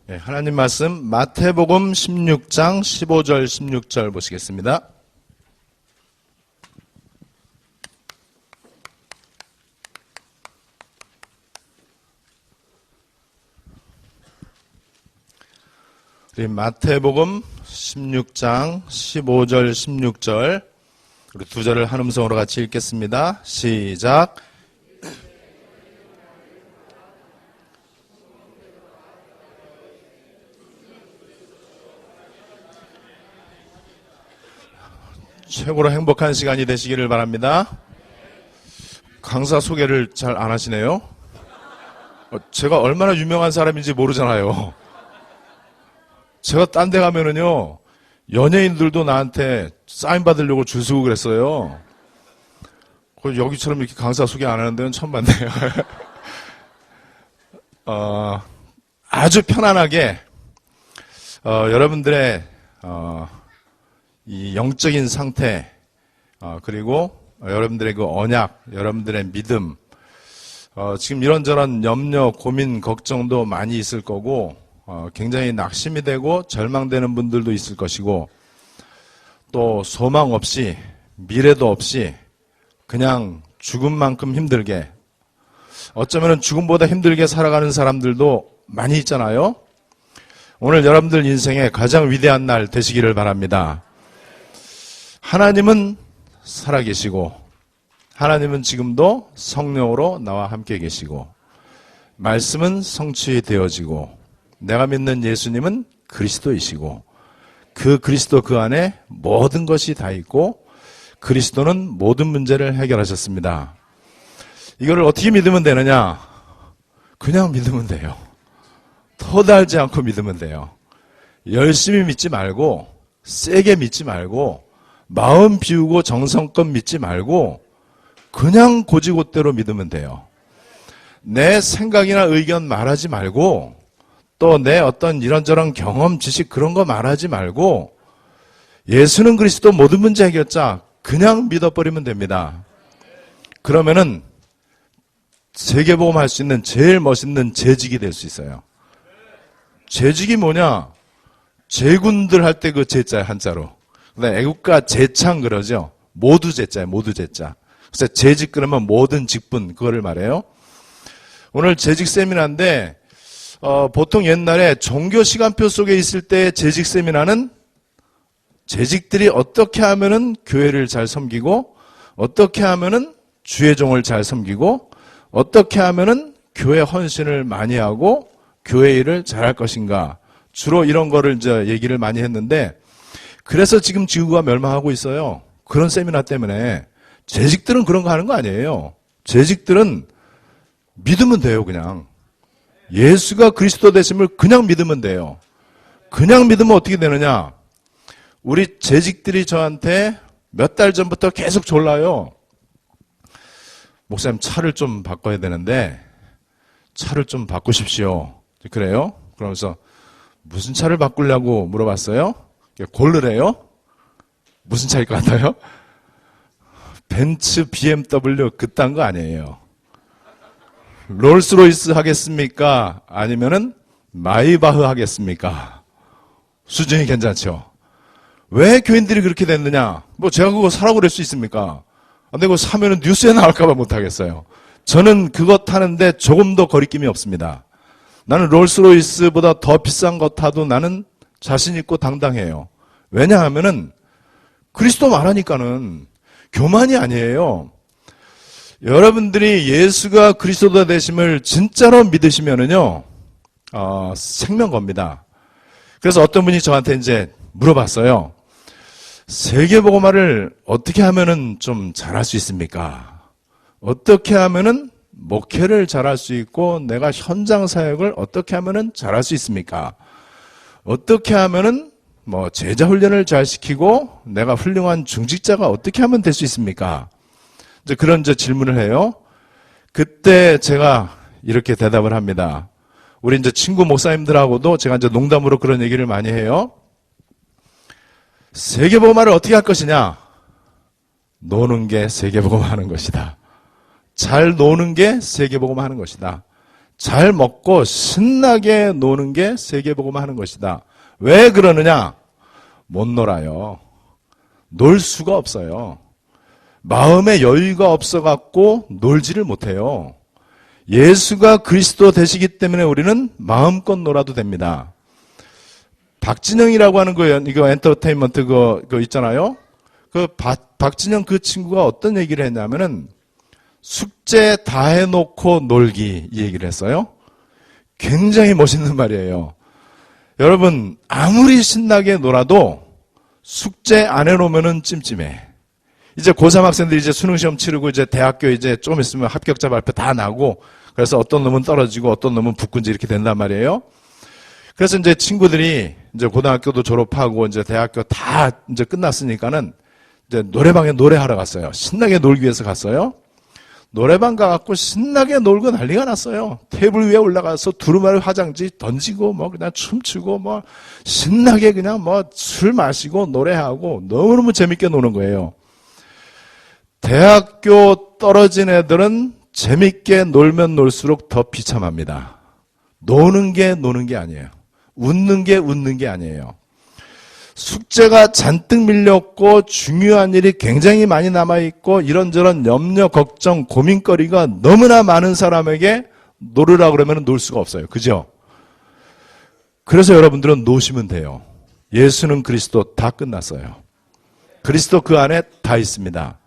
네, 하나님 말씀 마태복음 16장 15절 16절 보시겠습니다. 우리 마태복음 16장 15절 16절 우리 두 절을 한 음성으로 같이 읽겠습니다. 시작. 최고로 행복한 시간이 되시기를 바랍니다. 강사 소개를 잘 안 하시네요. 제가 얼마나 유명한 사람인지 모르잖아요. 제가 딴 데 가면은요, 연예인들도 나한테 사인 받으려고 줄 서고 그랬어요. 여기처럼 이렇게 강사 소개 안 하는 데는 처음 봤네요. 아주 편안하게, 여러분들의, 이 영적인 상태, 그리고 여러분들의 그 언약, 여러분들의 믿음, 지금 이런저런 염려, 고민, 걱정도 많이 있을 거고, 굉장히 낙심이 되고 절망되는 분들도 있을 것이고, 또 소망 없이, 미래도 없이, 그냥 죽음만큼 힘들게, 어쩌면 죽음보다 힘들게 살아가는 사람들도 많이 있잖아요. 오늘 여러분들 인생의 가장 위대한 날 되시기를 바랍니다. 하나님은 살아계시고 하나님은 지금도 성령으로 나와 함께 계시고 말씀은 성취되어지고 내가 믿는 예수님은 그리스도이시고 그 그리스도 그 안에 모든 것이 다 있고 그리스도는 모든 문제를 해결하셨습니다. 이거를 어떻게 믿으면 되느냐? 그냥 믿으면 돼요. 토달지 않고 믿으면 돼요. 열심히 믿지 말고 세게 믿지 말고 마음 비우고 정성껏 믿지 말고 그냥 고지고대로 믿으면 돼요. 내 생각이나 의견 말하지 말고 또 내 어떤 이런저런 경험, 지식 그런 거 말하지 말고 예수는 그리스도 모든 문제 해결자 그냥 믿어버리면 됩니다. 그러면은 세계복음 할 수 있는 제일 멋있는 재직이 될 수 있어요. 재직이 뭐냐? 제군들 할 때 그 제자야 한자로. 애국가 제창 그러죠. 모두 제자예요. 모두 제자. 그래서 재직 그러면 모든 직분 그거를 말해요. 오늘 재직 세미나인데 보통 옛날에 종교 시간표 속에 있을 때 재직 세미나는 재직들이 어떻게 하면은 교회를 잘 섬기고 어떻게 하면은 주의 종을 잘 섬기고 어떻게 하면은 교회 헌신을 많이 하고 교회 일을 잘할 것인가 주로 이런 거를 이제 얘기를 많이 했는데 그래서 지금 지구가 멸망하고 있어요. 그런 세미나 때문에. 재직들은 그런 거 하는 거 아니에요. 재직들은 믿으면 돼요, 그냥. 예수가 그리스도 되심을 그냥 믿으면 돼요. 그냥 믿으면 어떻게 되느냐? 우리 재직들이 저한테 몇 달 전부터 계속 졸라요. 목사님, 차를 좀 바꿔야 되는데, 차를 좀 바꾸십시오. 그래요? 그러면서, 무슨 차를 바꾸려고 물어봤어요? 고르래요? 무슨 차일 것 같아요? 벤츠, BMW 그딴 거 아니에요. 롤스로이스 하겠습니까? 아니면은 마이바흐 하겠습니까? 수준이 괜찮죠? 왜 교인들이 그렇게 됐느냐? 뭐 제가 그거 사라고 그럴 수 있습니까? 근데 그거 사면은 뉴스에 나올까봐 못하겠어요. 저는 그거 타는데 조금 더 거리낌이 없습니다. 나는 롤스로이스보다 더 비싼 거 타도 나는 자신 있고 당당해요. 왜냐하면은 그리스도 말하니까는 교만이 아니에요. 여러분들이 예수가 그리스도 되심을 진짜로 믿으시면은요, 생명 겁니다. 그래서 어떤 분이 저한테 이제 물어봤어요. 세계복음화를 어떻게 하면은 좀 잘할 수 있습니까? 어떻게 하면은 목회를 잘할 수 있고 내가 현장 사역을 어떻게 하면은 잘할 수 있습니까? 어떻게 하면은 뭐 제자 훈련을 잘 시키고 내가 훌륭한 중직자가 어떻게 하면 될 수 있습니까? 이제 그런 질문을 해요. 그때 제가 이렇게 대답을 합니다. 우리 이제 친구 목사님들하고도 제가 이제 농담으로 그런 얘기를 많이 해요. 세계복음화를 어떻게 할 것이냐? 노는 게 세계복음화 하는 것이다. 잘 노는 게 세계복음화 하는 것이다. 잘 먹고 신나게 노는 게 세계복음 하는 것이다. 왜 그러느냐? 못 놀아요. 놀 수가 없어요. 마음에 여유가 없어갖고 놀지를 못해요. 예수가 그리스도 되시기 때문에 우리는 마음껏 놀아도 됩니다. 박진영이라고 하는 거예요. 이거 엔터테인먼트 그거 있잖아요. 박진영 그 친구가 어떤 얘기를 했냐면은 숙제 다 해놓고 놀기 이 얘기를 했어요. 굉장히 멋있는 말이에요. 여러분 아무리 신나게 놀아도 숙제 안 해놓으면은 찜찜해. 이제 고3 학생들이 이제 수능시험 치르고 이제 대학교 이제 좀 있으면 합격자 발표 다 나고 그래서 어떤 놈은 떨어지고 어떤 놈은 붙고 이제 이렇게 된단 말이에요. 그래서 이제 친구들이 이제 고등학교도 졸업하고 이제 대학교 다 이제 끝났으니까는 이제 노래방에 노래하러 갔어요. 신나게 놀기 위해서 갔어요. 노래방 가갖고 신나게 놀고 난리가 났어요. 테이블 위에 올라가서 두루마리 화장지 던지고 뭐 그냥 춤추고 뭐 신나게 그냥 뭐 술 마시고 노래하고 너무너무 재밌게 노는 거예요. 대학교 떨어진 애들은 재밌게 놀면 놀수록 더 비참합니다. 노는 게 아니에요. 웃는 게 아니에요. 숙제가 잔뜩 밀렸고 중요한 일이 굉장히 많이 남아있고 이런저런 염려, 걱정, 고민거리가 너무나 많은 사람에게 놀으라 그러면 놀 수가 없어요. 그죠? 그래서 여러분들은 노시면 돼요. 예수는 그리스도 다 끝났어요. 그리스도 그 안에 다 있습니다.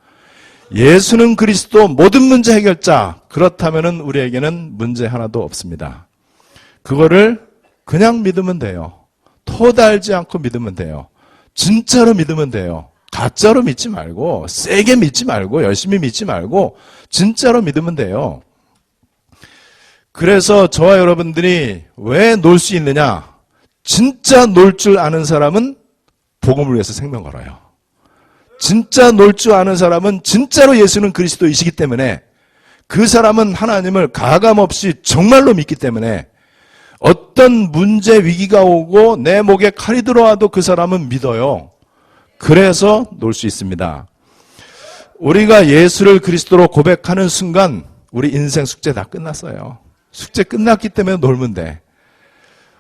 예수는 그리스도 모든 문제 해결자. 그렇다면 우리에게는 문제 하나도 없습니다. 그거를 그냥 믿으면 돼요. 토달지 않고 믿으면 돼요. 진짜로 믿으면 돼요. 가짜로 믿지 말고 세게 믿지 말고 열심히 믿지 말고 진짜로 믿으면 돼요. 그래서 저와 여러분들이 왜 놀 수 있느냐? 진짜 놀 줄 아는 사람은 복음을 위해서 생명 걸어요. 진짜 놀 줄 아는 사람은 진짜로 예수는 그리스도이시기 때문에 그 사람은 하나님을 가감없이 정말로 믿기 때문에 어떤 문제 위기가 오고 내 목에 칼이 들어와도 그 사람은 믿어요. 그래서 놀 수 있습니다. 우리가 예수를 그리스도로 고백하는 순간 우리 인생 숙제 다 끝났어요. 숙제 끝났기 때문에 놀면 돼.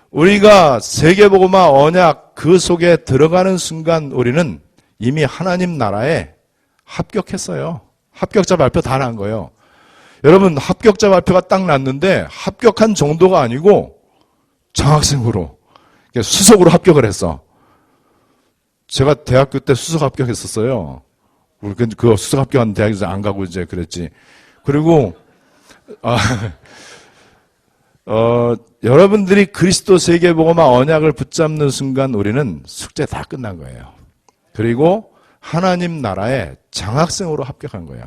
우리가 세계복음화 언약 그 속에 들어가는 순간 우리는 이미 하나님 나라에 합격했어요. 합격자 발표 다 난 거예요. 여러분 합격자 발표가 딱 났는데 합격한 정도가 아니고 장학생으로 수석으로 합격을 했어. 제가 대학교 때 수석 합격했었어요. 우리 그 수석 합격한 대학에서 안 가고 이제 그랬지. 그리고 여러분들이 그리스도 세계복음화 언약을 붙잡는 순간 우리는 숙제 다 끝난 거예요. 그리고 하나님 나라에 장학생으로 합격한 거예요.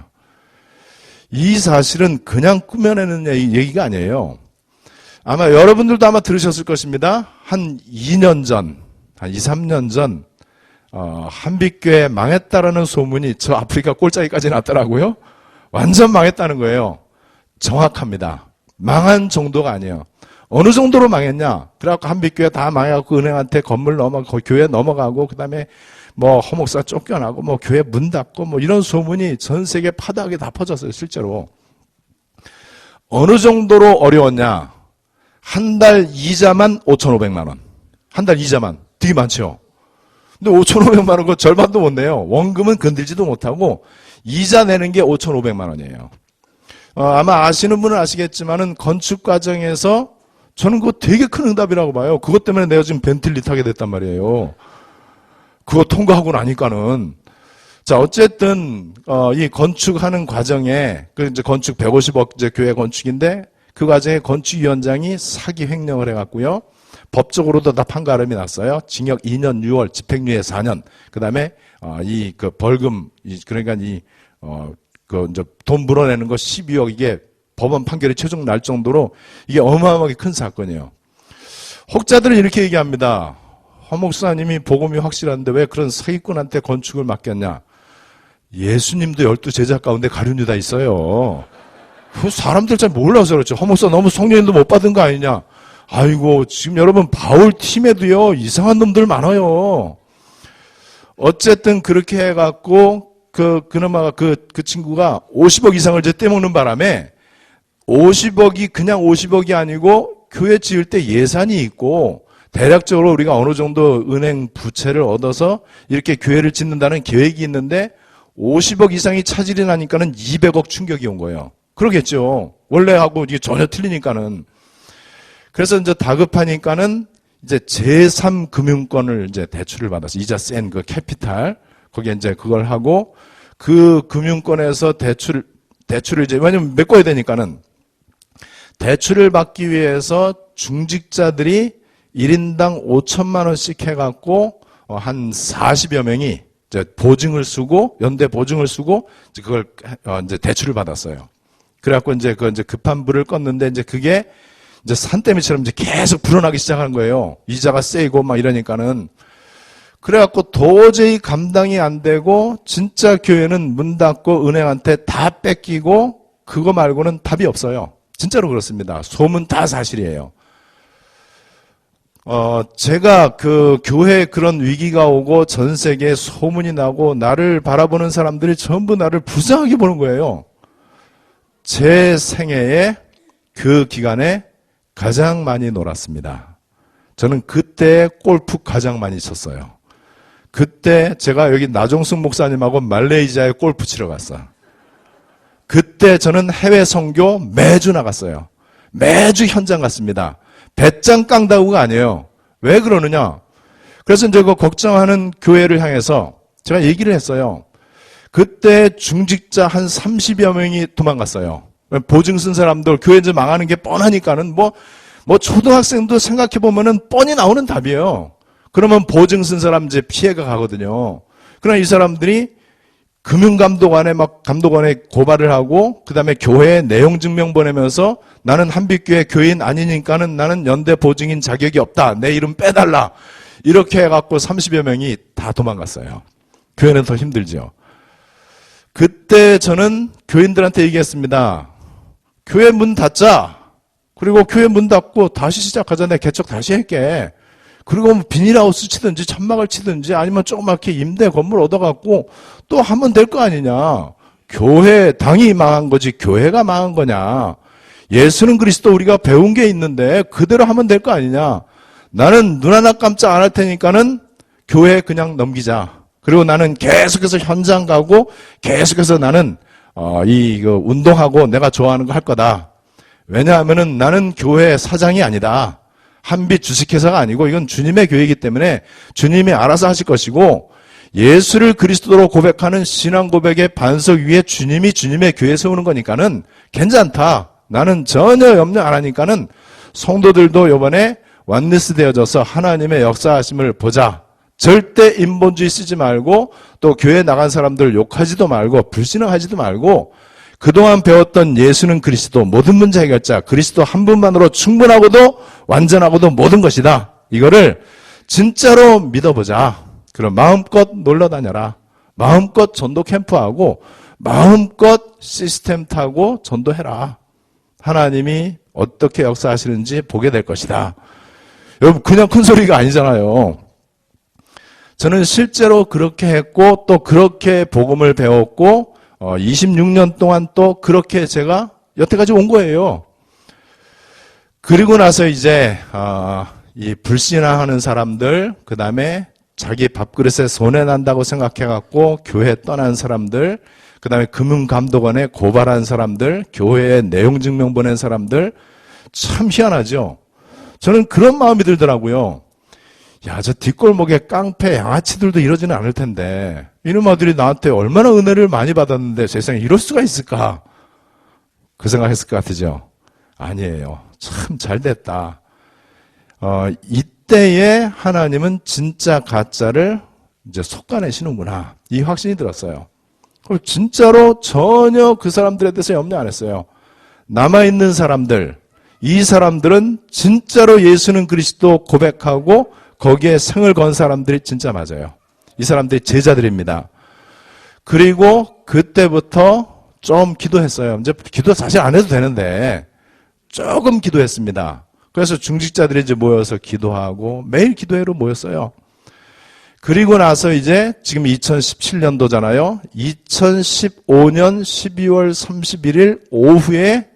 이 사실은 그냥 꾸며내는 얘기가 아니에요. 아마 여러분들도 아마 들으셨을 것입니다. 한 2년 전, 한 2, 3년 전 한빛교회 망했다라는 소문이 저 아프리카 꼴짜기까지 났더라고요. 완전 망했다는 거예요. 정확합니다. 망한 정도가 아니에요. 어느 정도로 망했냐? 그래갖고 한빛교회 다 망해갖고 은행한테 건물 넘어가고 교회 넘어가고 그다음에 뭐 허목사 쫓겨나고 뭐 교회 문 닫고 뭐 이런 소문이 전 세계 파다하게 다 퍼졌어요. 실제로. 어느 정도로 어려웠냐? 한 달 이자만 5,500만 원. 한 달 이자만. 되게 많죠. 근데 5,500만 원 그 절반도 못 내요. 원금은 건들지도 못하고 이자 내는 게 5,500만 원이에요. 아마 아시는 분은 아시겠지만은 건축 과정에서 저는 그거 되게 큰 응답이라고 봐요. 그것 때문에 내가 지금 벤틀리 타게 됐단 말이에요. 그거 통과하고 나니까는. 자, 어쨌든, 이 건축하는 과정에, 이제 건축 150억 이제 교회 건축인데, 그 과정에 건축위원장이 사기 횡령을 해갖고요. 법적으로도 다 판가름이 났어요. 징역 2년 6월, 집행유예 4년. 그 다음에, 벌금, 그러니까 이제 돈 물어내는 거 12억 이게 법원 판결이 최종 날 정도로 이게 어마어마하게 큰 사건이에요. 혹자들은 이렇게 얘기합니다. 허 목사님이 복음이 확실한데 왜 그런 사기꾼한테 건축을 맡겼냐? 예수님도 12제자 가운데 가룟 유다 있어요. 사람들 잘 몰라서 그렇죠. 허 목사 너무 성령님도 못 받은 거 아니냐? 아이고 지금 여러분 바울 팀에도요 이상한 놈들 많아요. 어쨌든 그렇게 해갖고 그나마 그 친구가 50억 이상을 이제 떼먹는 바람에 50억이 그냥 50억이 아니고 교회 지을 때 예산이 있고 대략적으로 우리가 어느 정도 은행 부채를 얻어서 이렇게 교회를 짓는다는 계획이 있는데 50억 이상이 차질이 나니까는 200억 충격이 온 거예요. 그러겠죠. 원래하고 이게 전혀 틀리니까는. 그래서 이제 다급하니까는 이제 제3금융권을 이제 대출을 받아서 이자 센 그 캐피탈 거기에 이제 그걸 하고 그 금융권에서 대출을 이제 왜냐면 메꿔야 되니까는 대출을 받기 위해서 중직자들이 1인당 5천만 원씩 해갖고 한 40여 명이 이제 보증을 쓰고 연대 보증을 쓰고 이제 그걸 이제 대출을 받았어요. 그래갖고 이제 그 이제 급한 불을 껐는데 이제 그게 이제 산더미처럼 이제 계속 불어나기 시작하는 거예요. 이자가 세고 막 이러니까는. 그래갖고 도저히 감당이 안 되고 진짜 교회는 문 닫고 은행한테 다 뺏기고 그거 말고는 답이 없어요. 진짜로 그렇습니다. 소문 다 사실이에요. 제가 그 교회에 그런 위기가 오고 전 세계에 소문이 나고 나를 바라보는 사람들이 전부 나를 불쌍하게 보는 거예요. 제 생애에 그 기간에 가장 많이 놀았습니다. 저는 그때 골프 가장 많이 쳤어요. 그때 제가 여기 나종숙 목사님하고 말레이시아에 골프 치러 갔어요. 그때 저는 해외 선교 매주 나갔어요. 매주 현장 갔습니다. 배짱 깡다구가 아니에요. 왜 그러느냐? 그래서 이제 그 걱정하는 교회를 향해서 제가 얘기를 했어요. 그때 중직자 한 30여 명이 도망갔어요. 보증 쓴 사람들 교회 이제 망하는 게 뻔하니까는 뭐 초등학생도 생각해 보면은 뻔히 나오는 답이에요. 그러면 보증 쓴 사람 이제 피해가 가거든요. 그러나 이 사람들이 금융감독원에 감독원에 고발을 하고 그다음에 교회에 내용 증명 보내면서 나는 한빛교회 교인 아니니까는 나는 연대 보증인 자격이 없다. 내 이름 빼달라. 이렇게 해갖고 30여 명이 다 도망갔어요. 교회는 더 힘들죠. 그때 저는 교인들한테 얘기했습니다. 교회 문 닫자. 그리고 교회 문 닫고 다시 시작하자. 내가 개척 다시 할게. 그리고 뭐 비닐하우스 치든지 천막을 치든지 아니면 조그맣게 임대 건물 얻어갖고 또 하면 될 거 아니냐. 교회, 당이 망한 거지 교회가 망한 거냐. 예수는 그리스도 우리가 배운 게 있는데 그대로 하면 될 거 아니냐. 나는 눈 하나 깜짝 안 할 테니까는 교회 그냥 넘기자. 그리고 나는 계속해서 현장 가고 계속해서 나는 이거 운동하고 내가 좋아하는 거 할 거다. 왜냐하면은 나는 교회 사장이 아니다. 한빛 주식회사가 아니고 이건 주님의 교회이기 때문에 주님이 알아서 하실 것이고 예수를 그리스도로 고백하는 신앙 고백의 반석 위에 주님이 주님의 교회 세우는 거니까는 괜찮다. 나는 전혀 염려 안 하니까는 성도들도 이번에 완리스 되어져서 하나님의 역사하심을 보자. 절대 인본주의 쓰지 말고 또 교회 나간 사람들 욕하지도 말고 불신앙하지도 말고 그동안 배웠던 예수는 그리스도 모든 문제 해결자 그리스도 한 분만으로 충분하고도 완전하고도 모든 것이다. 이거를 진짜로 믿어보자. 그럼 마음껏 놀러 다녀라. 마음껏 전도 캠프하고 마음껏 시스템 타고 전도해라. 하나님이 어떻게 역사하시는지 보게 될 것이다. 여러분 그냥 큰 소리가 아니잖아요. 저는 실제로 그렇게 했고 또 그렇게 복음을 배웠고 26년 동안 또 그렇게 제가 여태까지 온 거예요. 그리고 나서 이제 이 불신앙하는 사람들, 그 다음에 자기 밥그릇에 손해난다고 생각해갖고 교회 떠난 사람들, 그 다음에 금융감독원에 고발한 사람들, 교회에 내용 증명 보낸 사람들, 참 희한하죠. 저는 그런 마음이 들더라고요. 야, 저 뒷골목에 깡패 양아치들도 이러지는 않을 텐데 이놈아들이 나한테 얼마나 은혜를 많이 받았는데 세상에 이럴 수가 있을까? 그 생각했을 것 같으죠? 아니에요. 참 잘됐다. 이때에 하나님은 진짜 가짜를 이제 속아내시는구나. 이 확신이 들었어요. 그리고 진짜로 전혀 그 사람들에 대해서 염려 안 했어요. 남아있는 사람들, 이 사람들은 진짜로 예수는 그리스도 고백하고 거기에 생을 건 사람들이 진짜 맞아요. 이 사람들이 제자들입니다. 그리고 그때부터 좀 기도했어요. 이제 기도 사실 안 해도 되는데 조금 기도했습니다. 그래서 중직자들이 이제 모여서 기도하고 매일 기도회로 모였어요. 그리고 나서 이제 지금 2017년도잖아요. 2015년 12월 31일 오후에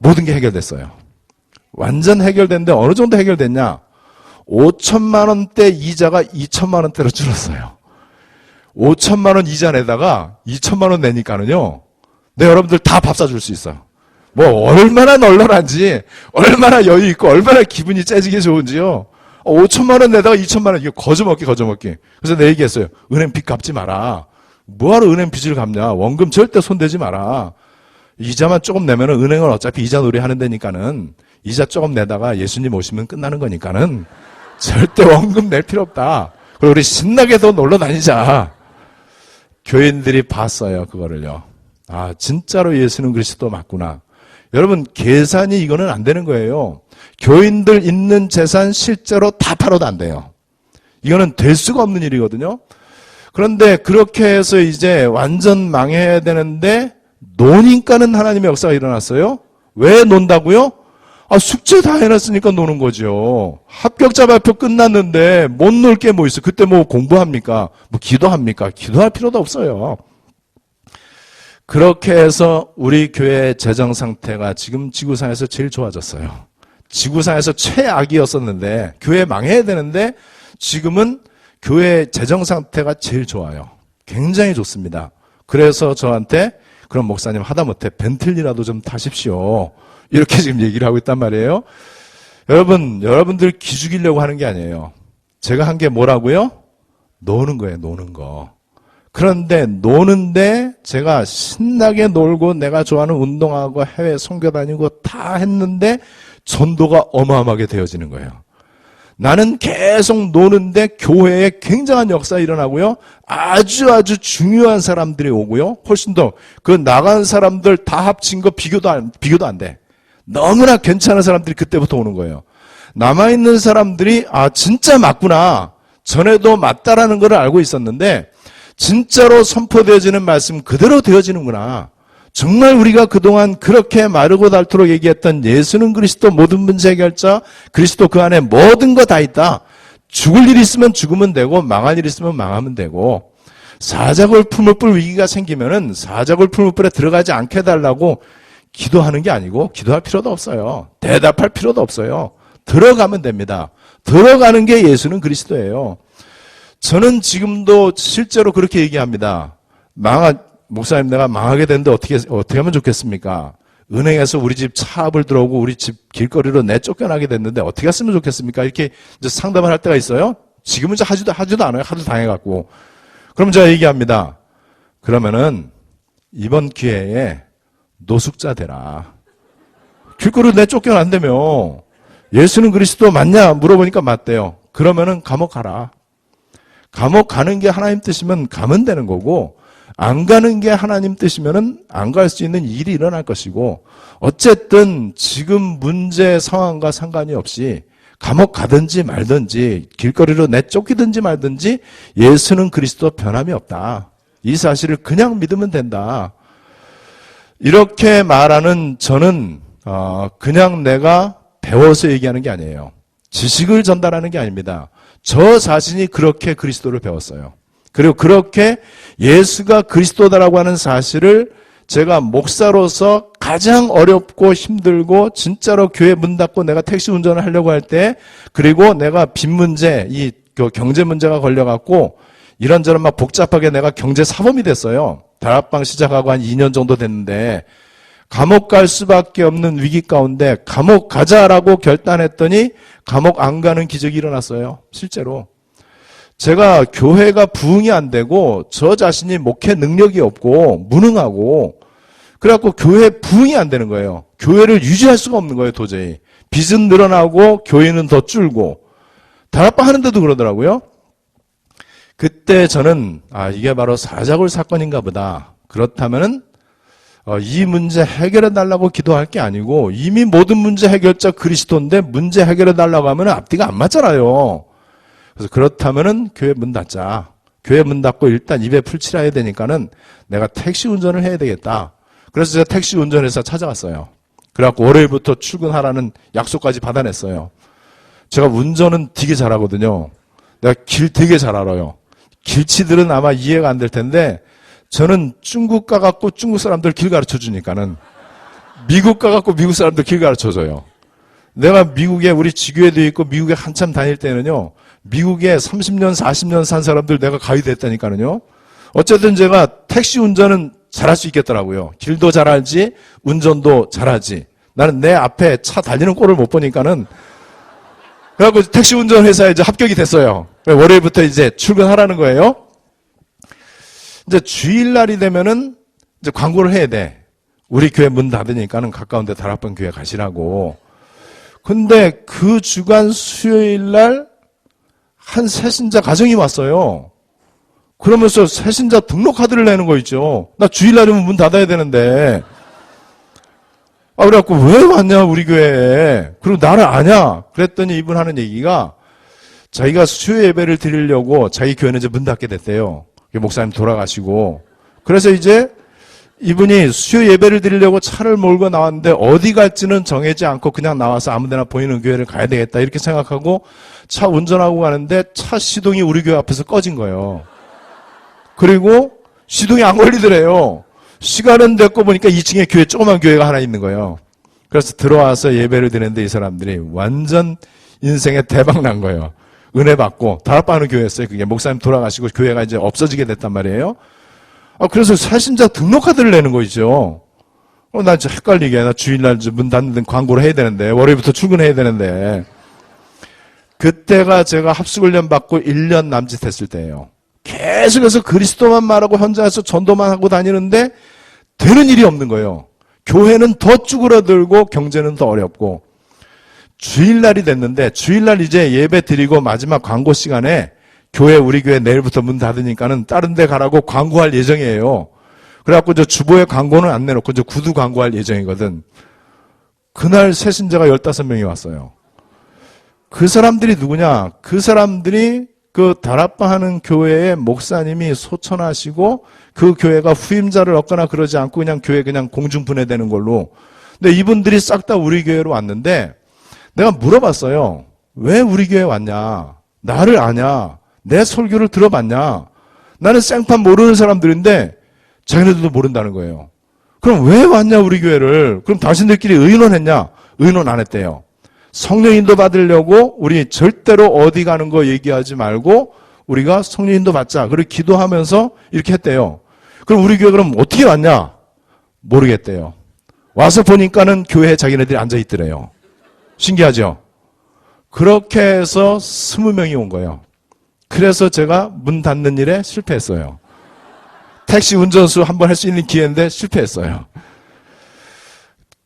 모든 게 해결됐어요. 완전 해결됐는데 어느 정도 해결됐냐? 5천만 원대 이자가 2천만 원대로 줄었어요. 5천만 원 이자 내다가 2천만 원 내니까는요. 네, 여러분들 다 밥 사줄 수 있어요. 뭐 얼마나 널널한지, 얼마나 여유 있고, 얼마나 기분이 째지게 좋은지요. 5천만 원 내다가 2천만 원, 이거 거저먹기. 그래서 내 얘기했어요. 은행 빚 갚지 마라. 뭐하러 은행 빚을 갚냐. 원금 절대 손대지 마라. 이자만 조금 내면은 은행은 어차피 이자 놀이 하는 데니까는 이자 조금 내다가 예수님 오시면 끝나는 거니까는 절대 원금 낼 필요 없다. 그리고 우리 신나게 더 놀러 다니자. 교인들이 봤어요, 그거를요. 아, 진짜로 예수는 그리스도 맞구나. 여러분, 계산이 이거는 안 되는 거예요. 교인들 있는 재산 실제로 다 팔아도 안 돼요. 이거는 될 수가 없는 일이거든요. 그런데 그렇게 해서 이제 완전 망해야 되는데 노니까는 하나님의 역사가 일어났어요. 왜 논다고요? 아, 숙제 다 해놨으니까 노는 거죠. 합격자 발표 끝났는데 못 놀 게 뭐 있어. 그때 뭐 공부합니까? 뭐 기도합니까? 기도할 필요도 없어요. 그렇게 해서 우리 교회의 재정 상태가 지금 지구상에서 제일 좋아졌어요. 지구상에서 최악이었었는데 교회 망해야 되는데 지금은 교회 재정 상태가 제일 좋아요. 굉장히 좋습니다. 그래서 저한테 그럼 목사님 하다못해 벤틀리라도 좀 타십시오. 이렇게 지금 얘기를 하고 있단 말이에요. 여러분들 기죽이려고 하는 게 아니에요. 제가 한 게 뭐라고요? 노는 거예요, 노는 거. 그런데 노는데 제가 신나게 놀고 내가 좋아하는 운동하고 해외 선교 다니고 다 했는데 전도가 어마어마하게 되어지는 거예요. 나는 계속 노는데 교회에 굉장한 역사가 일어나고요. 아주 중요한 사람들이 오고요. 훨씬 더 그 나간 사람들 다 합친 거 비교도 안 돼. 너무나 괜찮은 사람들이 그때부터 오는 거예요. 남아있는 사람들이 아 진짜 맞구나. 전에도 맞다라는 걸 알고 있었는데 진짜로 선포되어지는 말씀 그대로 되어지는구나. 정말 우리가 그동안 그렇게 마르고 닳도록 얘기했던 예수는 그리스도 모든 문제 해결자, 그리스도 그 안에 모든 거 다 있다. 죽을 일 있으면 죽으면 되고 망할 일 있으면 망하면 되고 사자굴 위기가 생기면은 사자굴 뿔에 들어가지 않게 해달라고 기도하는 게 아니고 기도할 필요도 없어요. 대답할 필요도 없어요. 들어가면 됩니다. 들어가는 게 예수는 그리스도예요. 저는 지금도 실제로 그렇게 얘기합니다. 목사님 내가 망하게 되는데 어떻게 하면 좋겠습니까? 은행에서 우리 집 차압을 들어오고 우리 집 길거리로 내쫓겨나게 됐는데 어떻게 했으면 좋겠습니까? 이렇게 이제 상담을 할 때가 있어요. 지금은 이제 하지도 않아요. 하도 당해갖고. 그럼 제가 얘기합니다. 그러면은 이번 기회에 노숙자 되라. 길거리로 내쫓겨난다며. 예수는 그리스도 맞냐? 물어보니까 맞대요. 그러면은 감옥 가라. 감옥 가는 게 하나님 뜻이면 가면 되는 거고 안 가는 게 하나님 뜻이면은 안 갈 수 있는 일이 일어날 것이고 어쨌든 지금 문제 상황과 상관이 없이 감옥 가든지 말든지 길거리로 내쫓기든지 말든지 예수는 그리스도 변함이 없다. 이 사실을 그냥 믿으면 된다. 이렇게 말하는 저는 그냥 내가 배워서 얘기하는 게 아니에요. 지식을 전달하는 게 아닙니다. 저 자신이 그렇게 그리스도를 배웠어요. 그리고 그렇게 예수가 그리스도다라고 하는 사실을 제가 목사로서 가장 어렵고 힘들고 진짜로 교회 문 닫고 내가 택시 운전을 하려고 할 때 그리고 내가 빚 문제, 경제 문제가 걸려갖고 이런저런 막 복잡하게 내가 경제 사범이 됐어요. 다락방 시작하고 한 2년 정도 됐는데 감옥 갈 수밖에 없는 위기 가운데 감옥 가자라고 결단했더니 감옥 안 가는 기적이 일어났어요. 실제로. 제가 교회가 부흥이 안 되고 저 자신이 목회 능력이 없고 무능하고 그래갖고 교회 부흥이 안 되는 거예요. 교회를 유지할 수가 없는 거예요. 도저히. 빚은 늘어나고 교회는 더 줄고 다락방 하는데도 그러더라고요. 그때 저는 이게 바로 사자굴 사건인가 보다. 그렇다면은 이 문제 해결해 달라고 기도할 게 아니고 이미 모든 문제 해결자 그리스도인데 문제 해결해 달라고 하면 앞뒤가 안 맞잖아요. 그래서 그렇다면은 교회 문 닫자. 교회 문 닫고 일단 입에 풀칠해야 되니까는 내가 택시 운전을 해야 되겠다. 그래서 제가 택시 운전회사 찾아갔어요. 그래갖고 월요일부터 출근하라는 약속까지 받아냈어요. 제가 운전은 되게 잘하거든요. 내가 길 되게 잘 알아요. 길치들은 아마 이해가 안 될 텐데 저는 중국 가갖고 중국 사람들 길 가르쳐 주니까는 미국 가갖고 미국 사람들 길 가르쳐줘요. 내가 미국에 우리 지교회도 있고 미국에 한참 다닐 때는요. 미국에 30년, 40년 산 사람들 내가 가이드 했다니까요. 어쨌든 제가 택시 운전은 잘할 수 있겠더라고요. 길도 잘 알지, 운전도 잘하지. 나는 내 앞에 차 달리는 꼴을 못 보니까는 그래갖고 택시 운전 회사에 이제 합격이 됐어요. 월요일부터 이제 출근하라는 거예요. 이제 주일날이 되면은 이제 광고를 해야 돼. 우리 교회 문 닫으니까는 가까운데 다락방 교회 가시라고. 근데 그 주간 수요일날 한 새신자 가정이 왔어요. 그러면서 새신자 등록 카드를 내는 거 있죠. 나 주일날이면 문 닫아야 되는데. 그래갖고 왜 왔냐 우리 교회에. 그리고 나를 아냐. 그랬더니 이분 하는 얘기가 자기가 수요 예배를 드리려고 자기 교회는 이제 문 닫게 됐대요. 목사님 돌아가시고. 그래서 이제 이분이 수요 예배를 드리려고 차를 몰고 나왔는데 어디 갈지는 정하지 않고 그냥 나와서 아무데나 보이는 교회를 가야 되겠다 이렇게 생각하고 차 운전하고 가는데 차 시동이 우리 교회 앞에서 꺼진 거예요. 그리고 시동이 안 걸리더래요. 시간은 됐고 보니까 2층에 교회, 조그만 교회가 하나 있는 거예요. 그래서 들어와서 예배를 드리는데 이 사람들이 완전 인생에 대박 난 거예요. 은혜 받고 다락방 하는 교회였어요. 그게 목사님 돌아가시고 교회가 이제 없어지게 됐단 말이에요. 그래서 새신자 등록카드를 내는 거 있죠. 나 진짜 헷갈리게. 나 주일날 문 닫는 광고를 해야 되는데, 월요일부터 출근해야 되는데. 그때가 제가 합숙훈련 받고 1년 남짓했을 때예요. 계속해서 그리스도만 말하고 현장에서 전도만 하고 다니는데 되는 일이 없는 거예요. 교회는 더 쭈그러들고 경제는 더 어렵고. 주일날이 됐는데, 주일날 이제 예배 드리고 마지막 광고 시간에 교회, 우리 교회 내일부터 문 닫으니까는 다른 데 가라고 광고할 예정이에요. 그래갖고 저 주보에 광고는 안 내놓고 저 구두 광고할 예정이거든. 그날 새신자가 15명이 왔어요. 그 사람들이 누구냐? 그 사람들이 그 다락방 하는 교회의 목사님이 소천하시고 그 교회가 후임자를 얻거나 그러지 않고 그냥 교회 그냥 공중분해되는 걸로. 근데 이분들이 싹 다 우리 교회로 왔는데 내가 물어봤어요. 왜 우리 교회 왔냐? 나를 아냐? 내 설교를 들어봤냐? 나는 생판 모르는 사람들인데 자기네들도 모른다는 거예요. 그럼 왜 왔냐 우리 교회를? 그럼 당신들끼리 의논했냐? 의논 안 했대요. 성령인도 받으려고 우리 절대로 어디 가는 거 얘기하지 말고 우리가 성령인도 받자. 그리고 기도하면서 이렇게 했대요. 그럼 우리 교회 그럼 어떻게 왔냐? 모르겠대요. 와서 보니까는 교회에 자기네들이 앉아있더래요. 신기하죠? 그렇게 해서 20명이 온 거예요. 그래서 제가 문 닫는 일에 실패했어요. 택시 운전수 한번 할 수 있는 기회인데 실패했어요.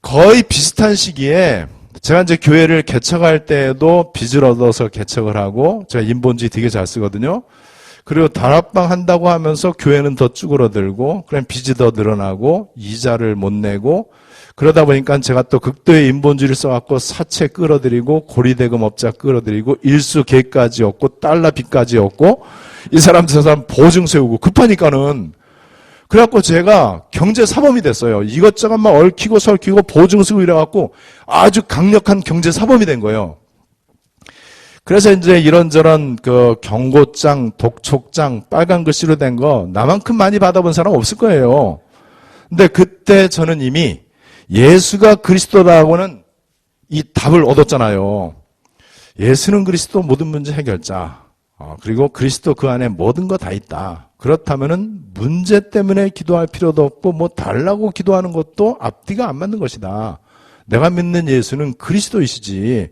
거의 비슷한 시기에 제가 이제 교회를 개척할 때에도 빚을 얻어서 개척을 하고 제가 인본주의 되게 잘 쓰거든요. 그리고 다락방 한다고 하면서 교회는 더 쭈그러들고 그럼 빚이 더 늘어나고 이자를 못 내고 그러다 보니까 제가 또 극도의 인본주의를 써갖고 사채 끌어들이고 고리대금 업자 끌어들이고 일수계까지 얻고 달러 빚까지 얻고 이 사람 저 사람 보증 세우고 급하니까는 그래갖고 제가 경제사범이 됐어요. 이것저것 막 얽히고 설키고 보증 쓰고 이래갖고 아주 강력한 경제사범이 된 거예요. 그래서 이제 이런저런 그 경고장, 독촉장, 빨간 글씨로 된 거 나만큼 많이 받아본 사람 없을 거예요. 근데 그때 저는 이미 예수가 그리스도라고는 이 답을 얻었잖아요. 예수는 그리스도 모든 문제 해결자. 그리고 그리스도 그 안에 모든 거 다 있다. 그렇다면은 문제 때문에 기도할 필요도 없고 뭐 달라고 기도하는 것도 앞뒤가 안 맞는 것이다. 내가 믿는 예수는 그리스도이시지.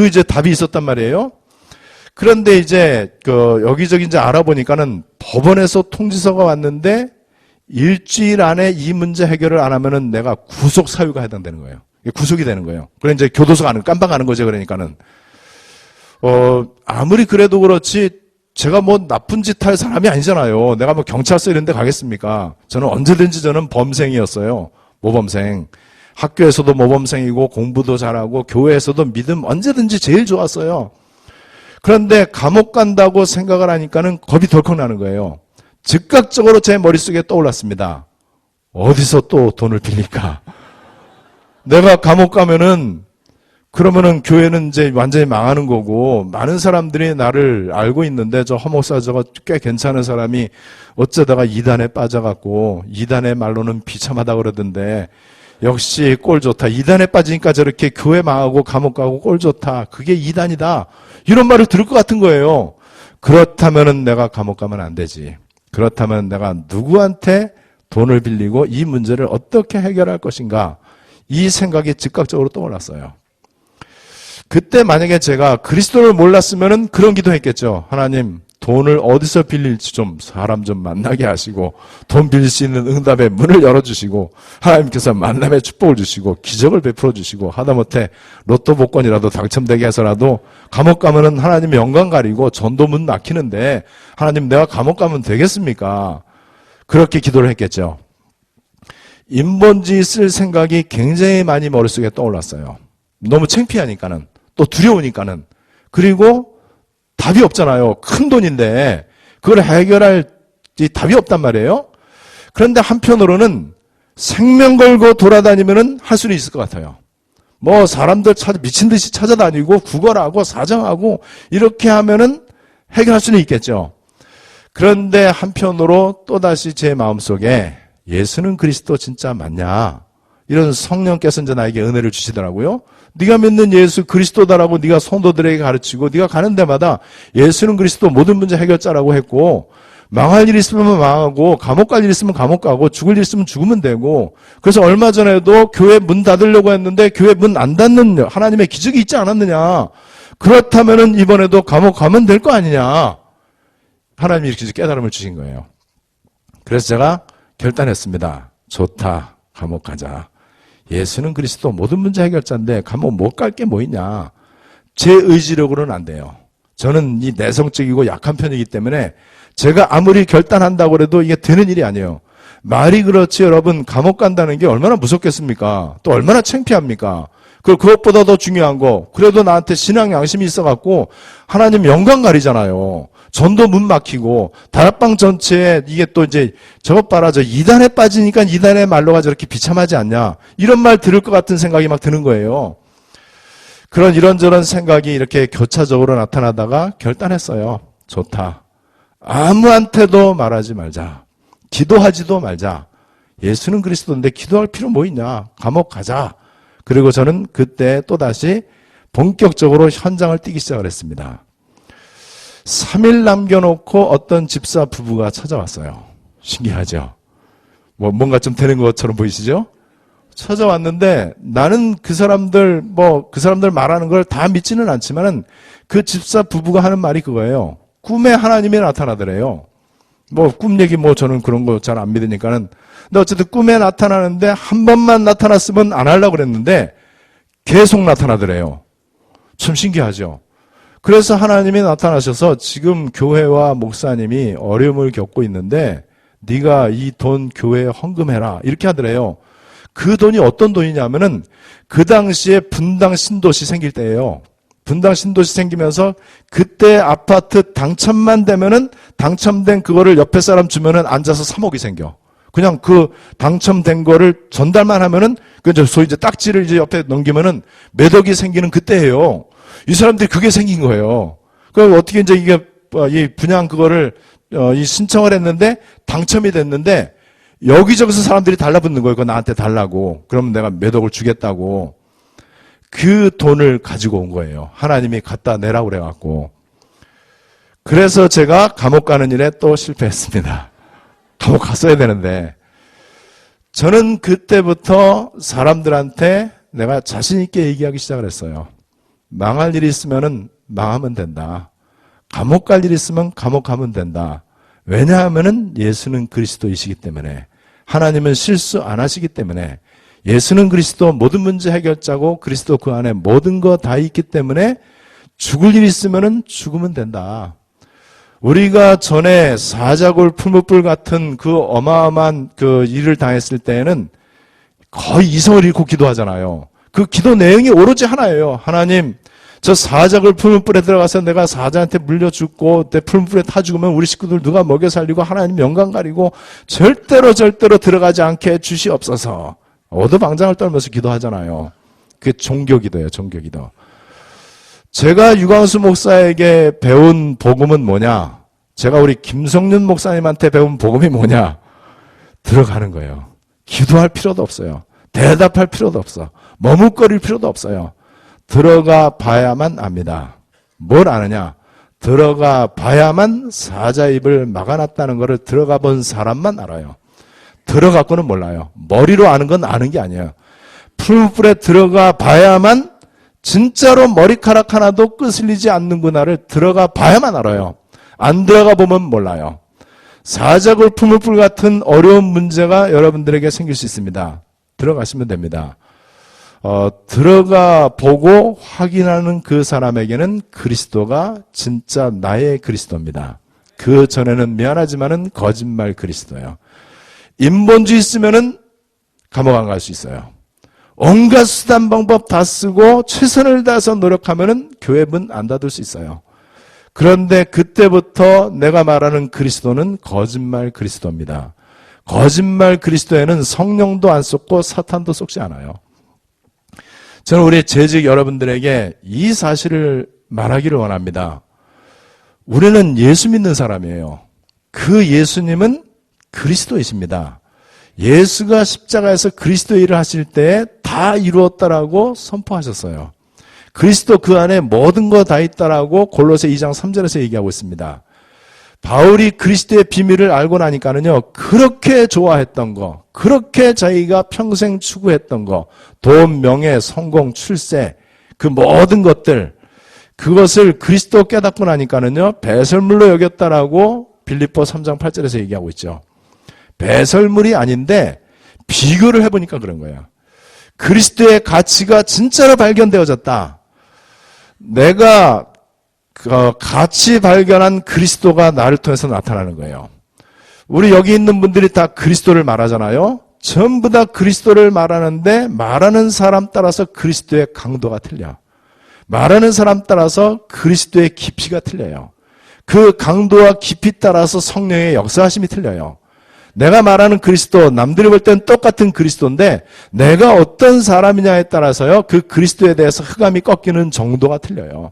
이제 답이 있었단 말이에요. 그런데 이제 여기저기 이제 알아보니까는 법원에서 통지서가 왔는데 일주일 안에 이 문제 해결을 안 하면은 내가 구속 사유가 해당되는 거예요. 구속이 되는 거예요. 그래 이제 교도소 깜빡 가는 거죠. 그러니까는 아무리 그래도 그렇지 제가 뭐 나쁜 짓 할 사람이 아니잖아요. 내가 뭐 경찰서 이런 데 가겠습니까? 저는 언제든지 저는 범생이었어요. 모범생. 학교에서도 모범생이고 공부도 잘하고 교회에서도 믿음 언제든지 제일 좋았어요. 그런데 감옥 간다고 생각을 하니까는 겁이 덜컥 나는 거예요. 즉각적으로 제 머릿속에 떠올랐습니다. 어디서 또 돈을 빌릴까? 내가 감옥 가면은 그러면은 교회는 이제 완전히 망하는 거고 많은 사람들이 나를 알고 있는데 저 허목사 저거 꽤 괜찮은 사람이 어쩌다가 이단에 빠져갖고 이단의 말로는 비참하다 그러던데 역시 꼴 좋다. 이단에 빠지니까 저렇게 교회 망하고 감옥 가고 꼴 좋다. 그게 이단이다. 이런 말을 들을 것 같은 거예요. 그렇다면은 내가 감옥 가면 안 되지. 그렇다면 내가 누구한테 돈을 빌리고 이 문제를 어떻게 해결할 것인가. 이 생각이 즉각적으로 떠올랐어요. 그때 만약에 제가 그리스도를 몰랐으면은 그런 기도했겠죠. 하나님, 돈을 어디서 빌릴지 좀 사람 좀 만나게 하시고 돈 빌릴 수 있는 응답의 문을 열어주시고 하나님께서 만남의 축복을 주시고 기적을 베풀어 주시고 하다못해 로또 복권이라도 당첨되게 해서라도 감옥 가면은 하나님 영광 가리고 전도 문 막히는데 하나님 내가 감옥 가면 되겠습니까? 그렇게 기도를 했겠죠. 인본주의 쓸 생각이 굉장히 많이 머릿속에 떠올랐어요. 너무 창피하니까는 또 두려우니까는 그리고 답이 없잖아요. 큰 돈인데 그걸 해결할 답이 없단 말이에요. 그런데 한편으로는 생명 걸고 돌아다니면은 할 수는 있을 것 같아요. 뭐 사람들 미친 듯이 찾아다니고 구걸하고 사정하고 이렇게 하면은 해결할 수는 있겠죠. 그런데 한편으로 또다시 제 마음속에 예수는 그리스도 진짜 맞냐? 이런 성령께서 이제 나에게 은혜를 주시더라고요. 네가 믿는 예수 그리스도다라고 네가 성도들에게 가르치고 네가 가는 데마다 예수는 그리스도 모든 문제 해결자라고 했고 망할 일 있으면 망하고 감옥 갈 일 있으면 감옥 가고 죽을 일 있으면 죽으면 되고 그래서 얼마 전에도 교회 문 닫으려고 했는데 교회 문 안 닫는 하나님의 기적이 있지 않았느냐. 그렇다면은 이번에도 감옥 가면 될 거 아니냐. 하나님이 이렇게 깨달음을 주신 거예요. 그래서 제가 결단했습니다. 좋다. 감옥 가자. 예수는 그리스도 모든 문제 해결자인데 감옥 못 갈 게 뭐 있냐. 제 의지력으로는 안 돼요. 저는 이 내성적이고 약한 편이기 때문에 제가 아무리 결단한다고 해도 이게 되는 일이 아니에요. 말이 그렇지 여러분 감옥 간다는 게 얼마나 무섭겠습니까? 또 얼마나 창피합니까? 그것보다 더 중요한 거 그래도 나한테 신앙 양심이 있어갖고 하나님 영광 가리잖아요. 전도 문 막히고 다락방 전체에 이게 또 이제 저것 봐라 저 이단에 빠지니까 이단의 말로가 저렇게 비참하지 않냐 이런 말 들을 것 같은 생각이 막 드는 거예요. 그런 이런저런 생각이 이렇게 교차적으로 나타나다가 결단했어요. 좋다. 아무한테도 말하지 말자. 기도하지도 말자. 예수는 그리스도인데 기도할 필요 뭐 있냐. 감옥 가자. 그리고 저는 그때 또다시 본격적으로 현장을 뛰기 시작을 했습니다. 3일 남겨놓고 어떤 집사 부부가 찾아왔어요. 신기하죠? 뭔가 좀 되는 것처럼 보이시죠? 찾아왔는데 나는 그 사람들 말하는 걸 다 믿지는 않지만은 그 집사 부부가 하는 말이 그거예요. 꿈에 하나님이 나타나더래요. 꿈 얘기 저는 그런 거 잘 안 믿으니까는. 근데 어쨌든 꿈에 나타나는데 한 번만 나타났으면 안 하려고 그랬는데 계속 나타나더래요. 참 신기하죠? 그래서 하나님이 나타나셔서 지금 교회와 목사님이 어려움을 겪고 있는데 네가 이 돈 교회에 헌금해라 이렇게 하더래요. 그 돈이 어떤 돈이냐면은 그 당시에 분당 신도시 생길 때예요. 분당 신도시 생기면서 그때 아파트 당첨만 되면은 당첨된 그거를 옆에 사람 주면은 앉아서 3억이 생겨. 그냥 그 당첨된 거를 전달만 하면은 소위 이제 딱지를 이제 옆에 넘기면은 몇 억이 생기는 그때예요. 이 사람들이 그게 생긴 거예요. 그럼 어떻게 이제 이게 이 분양 그거를 이 신청을 했는데 당첨이 됐는데 여기저기서 사람들이 달라붙는 거예요. 그거 나한테 달라고. 그러면 내가 몇 억을 주겠다고. 그 돈을 가지고 온 거예요. 하나님이 갖다 내라고 그래갖고. 그래서 제가 감옥 가는 일에 또 실패했습니다. 감옥 갔어야 되는데. 저는 그때부터 사람들한테 내가 자신 있게 얘기하기 시작을 했어요. 망할 일이 있으면은 망하면 된다. 감옥 갈 일이 있으면 감옥 가면 된다. 왜냐하면은 예수는 그리스도이시기 때문에 하나님은 실수 안 하시기 때문에 예수는 그리스도 모든 문제 해결자고 그리스도 그 안에 모든 거 다 있기 때문에 죽을 일 있으면은 죽으면 된다. 우리가 전에 사자골 풀무불 같은 그 어마어마한 그 일을 당했을 때에는 거의 이성을 잃고 기도하잖아요. 그 기도 내용이 오로지 하나예요. 하나님, 저 사자골 풀무불에 들어가서 내가 사자한테 물려 죽고 내 풀무불에 타 죽으면 우리 식구들 누가 먹여 살리고 하나님 영광 가리고 절대로 들어가지 않게 주시옵소서. 오두방장을 떨면서 기도하잖아요. 그게 종교기도예요. 종교기도. 제가 유광수 목사에게 배운 복음은 뭐냐? 제가 우리 김성윤 목사님한테 배운 복음이 뭐냐? 들어가는 거예요. 기도할 필요도 없어요. 대답할 필요도 없어. 머뭇거릴 필요도 없어요. 들어가 봐야만 압니다. 뭘 아느냐? 들어가 봐야만 사자 입을 막아놨다는 것을 들어가 본 사람만 알아요. 들어갖고는 몰라요. 머리로 아는 건 아는 게 아니에요. 푸른 뿔에 들어가 봐야만 진짜로 머리카락 하나도 끄슬리지 않는구나를 들어가 봐야만 알아요. 안 들어가 보면 몰라요. 사자굴 푸른 뿔 같은 어려운 문제가 여러분들에게 생길 수 있습니다. 들어가시면 됩니다. 들어가 보고 확인하는 그 사람에게는 그리스도가 진짜 나의 그리스도입니다. 그 전에는 미안하지만은 거짓말 그리스도예요. 인본주의 있으면은 감옥 안 갈 수 있어요. 온갖 수단 방법 다 쓰고 최선을 다해서 노력하면은 교회 문 안 닫을 수 있어요. 그런데 그때부터 내가 말하는 그리스도는 거짓말 그리스도입니다. 거짓말 그리스도에는 성령도 안 쏟고 사탄도 쏟지 않아요. 저는 우리 재직 여러분들에게 이 사실을 말하기를 원합니다. 우리는 예수 믿는 사람이에요. 그 예수님은 그리스도이십니다. 예수가 십자가에서 그리스도의 일을 하실 때 다 이루었다라고 선포하셨어요. 그리스도 그 안에 모든 거 다 있다라고 골로새 2장 3절에서 얘기하고 있습니다. 바울이 그리스도의 비밀을 알고 나니까는요, 그렇게 좋아했던 거, 그렇게 자기가 평생 추구했던 거, 돈, 명예, 성공, 출세, 그 모든 것들, 그것을 그리스도 깨닫고 나니까는요, 배설물로 여겼다라고 빌립보 3장 8절에서 얘기하고 있죠. 배설물이 아닌데 비교를 해보니까 그런 거예요. 그리스도의 가치가 진짜로 발견되어졌다. 내가 같이 발견한 그리스도가 나를 통해서 나타나는 거예요. 우리 여기 있는 분들이 다 그리스도를 말하잖아요. 전부 다 그리스도를 말하는데 말하는 사람 따라서 그리스도의 강도가 틀려. 말하는 사람 따라서 그리스도의 깊이가 틀려요. 그 강도와 깊이 따라서 성령의 역사하심이 틀려요. 내가 말하는 그리스도, 남들이 볼 땐 똑같은 그리스도인데 내가 어떤 사람이냐에 따라서요, 그 그리스도에 대해서 흑암이 꺾이는 정도가 틀려요.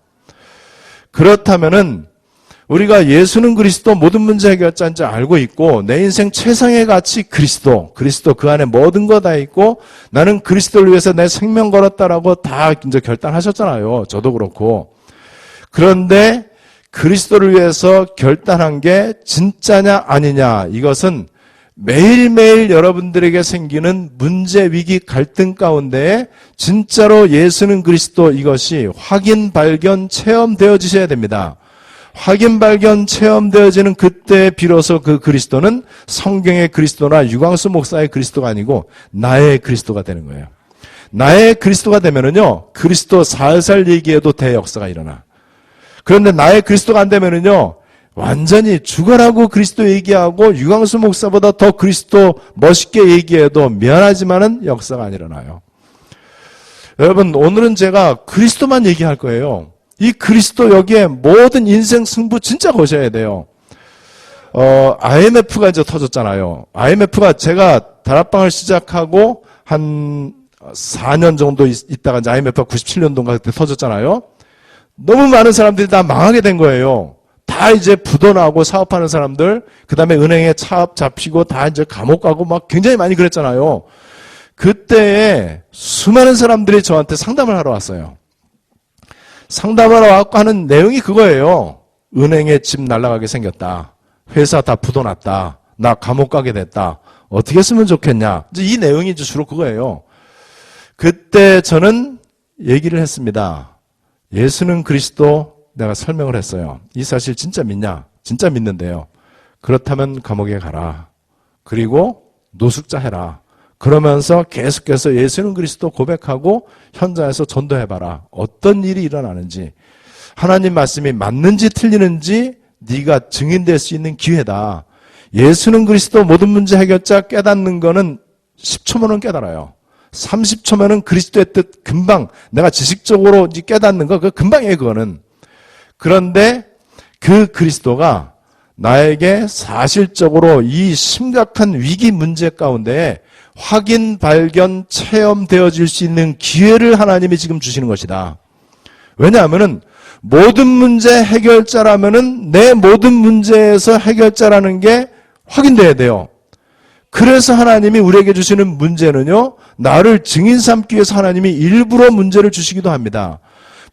그렇다면은 우리가 예수는 그리스도 모든 문제 해결자인 줄 알고 있고 내 인생 최상의 가치 그리스도 그 안에 모든 거 다 있고 나는 그리스도를 위해서 내 생명 걸었다라고 다 이제 결단하셨잖아요. 저도 그렇고. 그런데 그리스도를 위해서 결단한 게 진짜냐 아니냐, 이것은 매일매일 여러분들에게 생기는 문제, 위기, 갈등 가운데 진짜로 예수는 그리스도, 이것이 확인, 발견, 체험되어지셔야 됩니다. 확인, 발견, 체험되어지는 그때 비로소 그 그리스도는 성경의 그리스도나 유광수 목사의 그리스도가 아니고 나의 그리스도가 되는 거예요. 나의 그리스도가 되면은요, 그리스도 살살 얘기해도 대역사가 일어나. 그런데 나의 그리스도가 안 되면은요, 완전히 죽어라고 그리스도 얘기하고 유광수 목사보다 더 그리스도 멋있게 얘기해도 미안하지만은 역사가 안 일어나요. 여러분, 오늘은 제가 그리스도만 얘기할 거예요. 이 그리스도, 여기에 모든 인생 승부 진짜 거셔야 돼요. IMF가 이제 터졌잖아요. IMF가 제가 다락방을 시작하고 한 4년 정도 있다가 이제 IMF가 97년도인가 그때 터졌잖아요. 너무 많은 사람들이 다 망하게 된 거예요. 다 이제 부도 나고 사업하는 사람들, 그 다음에 은행에 차업 잡히고 다 이제 감옥 가고 막 굉장히 많이 그랬잖아요. 그때에 수많은 사람들이 저한테 상담을 하러 왔어요. 상담하러 와서 하는 내용이 그거예요. 은행에 집 날아가게 생겼다. 회사 다 부도 났다. 나 감옥 가게 됐다. 어떻게 했으면 좋겠냐. 이제 이 내용이 이제 주로 그거예요. 그때 저는 얘기를 했습니다. 예수는 그리스도, 내가 설명을 했어요. 이 사실 진짜 믿냐? 진짜 믿는데요. 그렇다면 감옥에 가라. 그리고 노숙자 해라. 그러면서 계속해서 예수는 그리스도 고백하고 현장에서 전도해봐라. 어떤 일이 일어나는지, 하나님 말씀이 맞는지 틀리는지 네가 증인될 수 있는 기회다. 예수는 그리스도 모든 문제 해결자 깨닫는 거는 10초면은 깨달아요. 30초면은 그리스도의 뜻 금방, 내가 지식적으로 깨닫는 거 그거 금방이에요. 그거는. 그런데 그 그리스도가 나에게 사실적으로 이 심각한 위기 문제 가운데 확인, 발견, 체험되어질 수 있는 기회를 하나님이 지금 주시는 것이다. 왜냐하면은 모든 문제 해결자라면은 내 모든 문제에서 해결자라는 게 확인돼야 돼요. 그래서 하나님이 우리에게 주시는 문제는요, 나를 증인 삼기 위해서 하나님이 일부러 문제를 주시기도 합니다.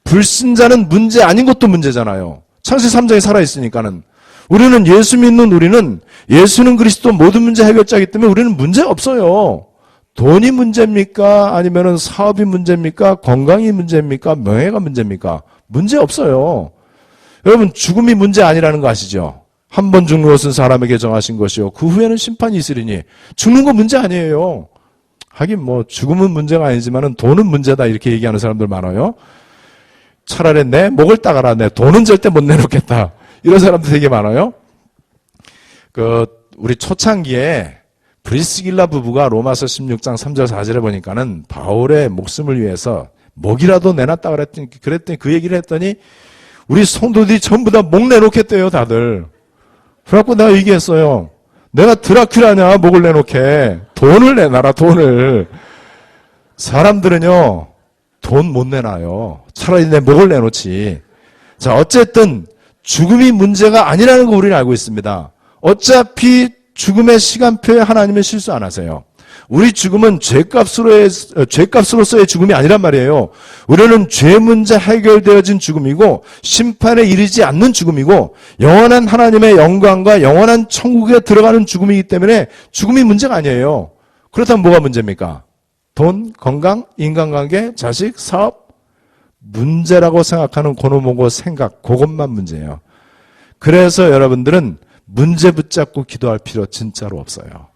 불신자는 문제 아닌 것도 문제잖아요. 창세기 3장에 살아있으니까는. 우리는 예수 믿는 우리는 예수는 그리스도 모든 문제 해결자이기 때문에 우리는 문제 없어요. 돈이 문제입니까? 아니면 사업이 문제입니까? 건강이 문제입니까? 명예가 문제입니까? 문제 없어요. 여러분, 죽음이 문제 아니라는 거 아시죠? 한 번 죽는 것은 사람에게 정하신 것이요 그 후에는 심판이 있으리니. 죽는 거 문제 아니에요. 하긴 뭐 죽음은 문제가 아니지만 돈은 문제다 이렇게 얘기하는 사람들 많아요. 차라리 내 목을 따가라. 내 돈은 절대 못 내놓겠다. 이런 사람들 되게 많아요. 우리 초창기에 브리스길라 부부가 로마서 16장 3절 4절에 보니까는 바울의 목숨을 위해서 목이라도 내놨다 그랬더니 그 얘기를 했더니 우리 성도들이 전부 다 목 내놓겠대요, 다들. 그래갖고 내가 얘기했어요. 내가 드라큘라냐, 목을 내놓게. 돈을 내놔라, 돈을. 사람들은요, 돈 못 내놔요. 차라리 내 목을 내놓지. 자, 어쨌든 죽음이 문제가 아니라는 거 우리는 알고 있습니다. 어차피 죽음의 시간표에 하나님은 실수 안 하세요. 우리 죽음은 죄값으로서의 죽음이 아니란 말이에요. 우리는 죄 문제 해결되어진 죽음이고 심판에 이르지 않는 죽음이고 영원한 하나님의 영광과 영원한 천국에 들어가는 죽음이기 때문에 죽음이 문제가 아니에요. 그렇다면 뭐가 문제입니까? 돈, 건강, 인간관계, 자식, 사업? 문제라고 생각하는 고노모고 생각, 그것만 문제예요. 그래서 여러분들은 문제 붙잡고 기도할 필요 진짜로 없어요.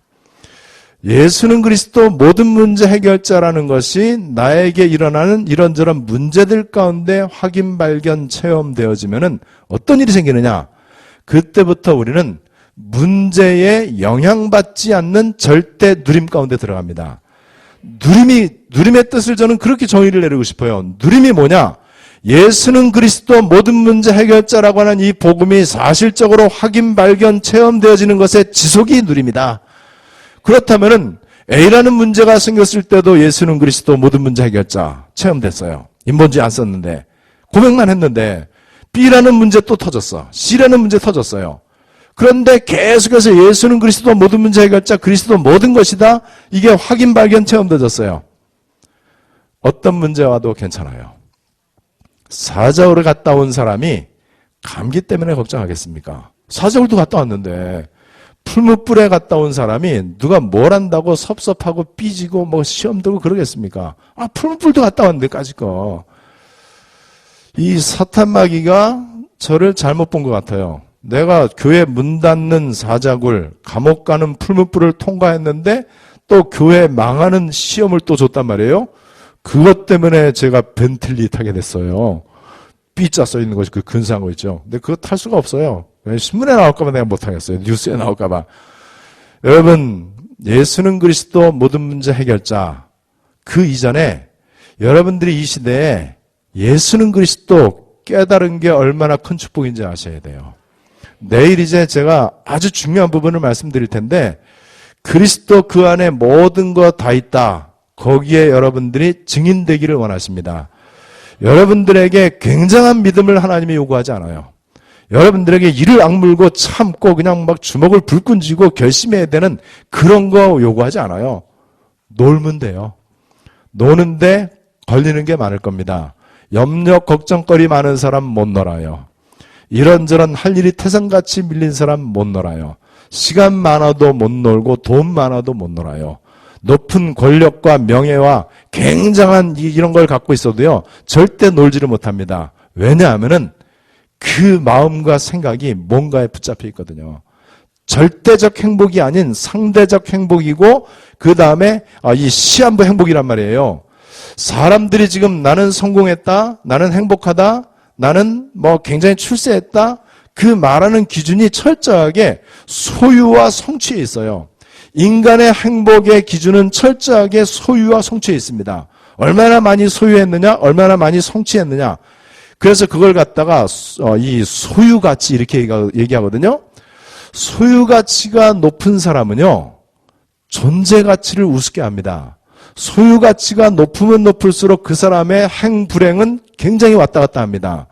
예수는 그리스도 모든 문제 해결자라는 것이 나에게 일어나는 이런저런 문제들 가운데 확인, 발견, 체험되어지면은 어떤 일이 생기느냐? 그때부터 우리는 문제에 영향받지 않는 절대 누림 가운데 들어갑니다. 누림의 뜻을 저는 그렇게 정의를 내리고 싶어요. 누림이 뭐냐? 예수는 그리스도 모든 문제 해결자라고 하는 이 복음이 사실적으로 확인, 발견, 체험되어지는 것의 지속이 누림이다. 그렇다면은 A라는 문제가 생겼을 때도 예수는 그리스도 모든 문제 해결자 체험됐어요. 인본주의 안 썼는데 고백만 했는데 B라는 문제 또 터졌어. C라는 문제 터졌어요. 그런데 계속해서 예수는 그리스도 모든 문제 해결자 그리스도 모든 것이다. 이게 확인, 발견, 체험되어졌어요. 어떤 문제 와도 괜찮아요. 사자울을 갔다 온 사람이 감기 때문에 걱정하겠습니까? 사자울도 갔다 왔는데 풀무불에 갔다 온 사람이 누가 뭘 한다고 섭섭하고 삐지고 뭐 시험 들고 그러겠습니까? 풀무불도 갔다 왔는데까지 거. 이 사탄마귀가 저를 잘못 본 것 같아요. 내가 교회 문 닫는 사자굴, 감옥 가는 풀무불을 통과했는데 또 교회 망하는 시험을 또 줬단 말이에요. 그것 때문에 제가 벤틀리 타게 됐어요. B자 써 있는 것이 그 근사한 거 있죠. 근데 그거 탈 수가 없어요. 신문에 나올까봐 내가 못하겠어요. 뉴스에 나올까봐. 여러분, 예수는 그리스도 모든 문제 해결자. 그 이전에 여러분들이 이 시대에 예수는 그리스도 깨달은 게 얼마나 큰 축복인지 아셔야 돼요. 내일 이제 제가 아주 중요한 부분을 말씀드릴 텐데 그리스도 그 안에 모든 거 다 있다. 거기에 여러분들이 증인되기를 원하십니다. 여러분들에게 굉장한 믿음을 하나님이 요구하지 않아요. 여러분들에게 이를 악물고 참고 그냥 막 주먹을 불끈 쥐고 결심해야 되는 그런 거 요구하지 않아요. 놀면 돼요. 노는데 걸리는 게 많을 겁니다. 염려, 걱정거리 많은 사람 못 놀아요. 이런저런 할 일이 태산같이 밀린 사람 못 놀아요. 시간 많아도 못 놀고 돈 많아도 못 놀아요. 높은 권력과 명예와 굉장한 이런 걸 갖고 있어도요 절대 놀지를 못합니다. 왜냐하면은 그 마음과 생각이 뭔가에 붙잡혀 있거든요. 절대적 행복이 아닌 상대적 행복이고 그 다음에 이 시한부 행복이란 말이에요. 사람들이 지금 나는 성공했다, 나는 행복하다, 나는 뭐 굉장히 출세했다, 그 말하는 기준이 철저하게 소유와 성취에 있어요. 인간의 행복의 기준은 철저하게 소유와 성취에 있습니다. 얼마나 많이 소유했느냐, 얼마나 많이 성취했느냐. 그래서 그걸 갖다가 이 소유가치 이렇게 얘기하거든요. 소유가치가 높은 사람은요, 존재가치를 우습게 합니다. 소유가치가 높으면 높을수록 그 사람의 행불행은 굉장히 왔다 갔다 합니다.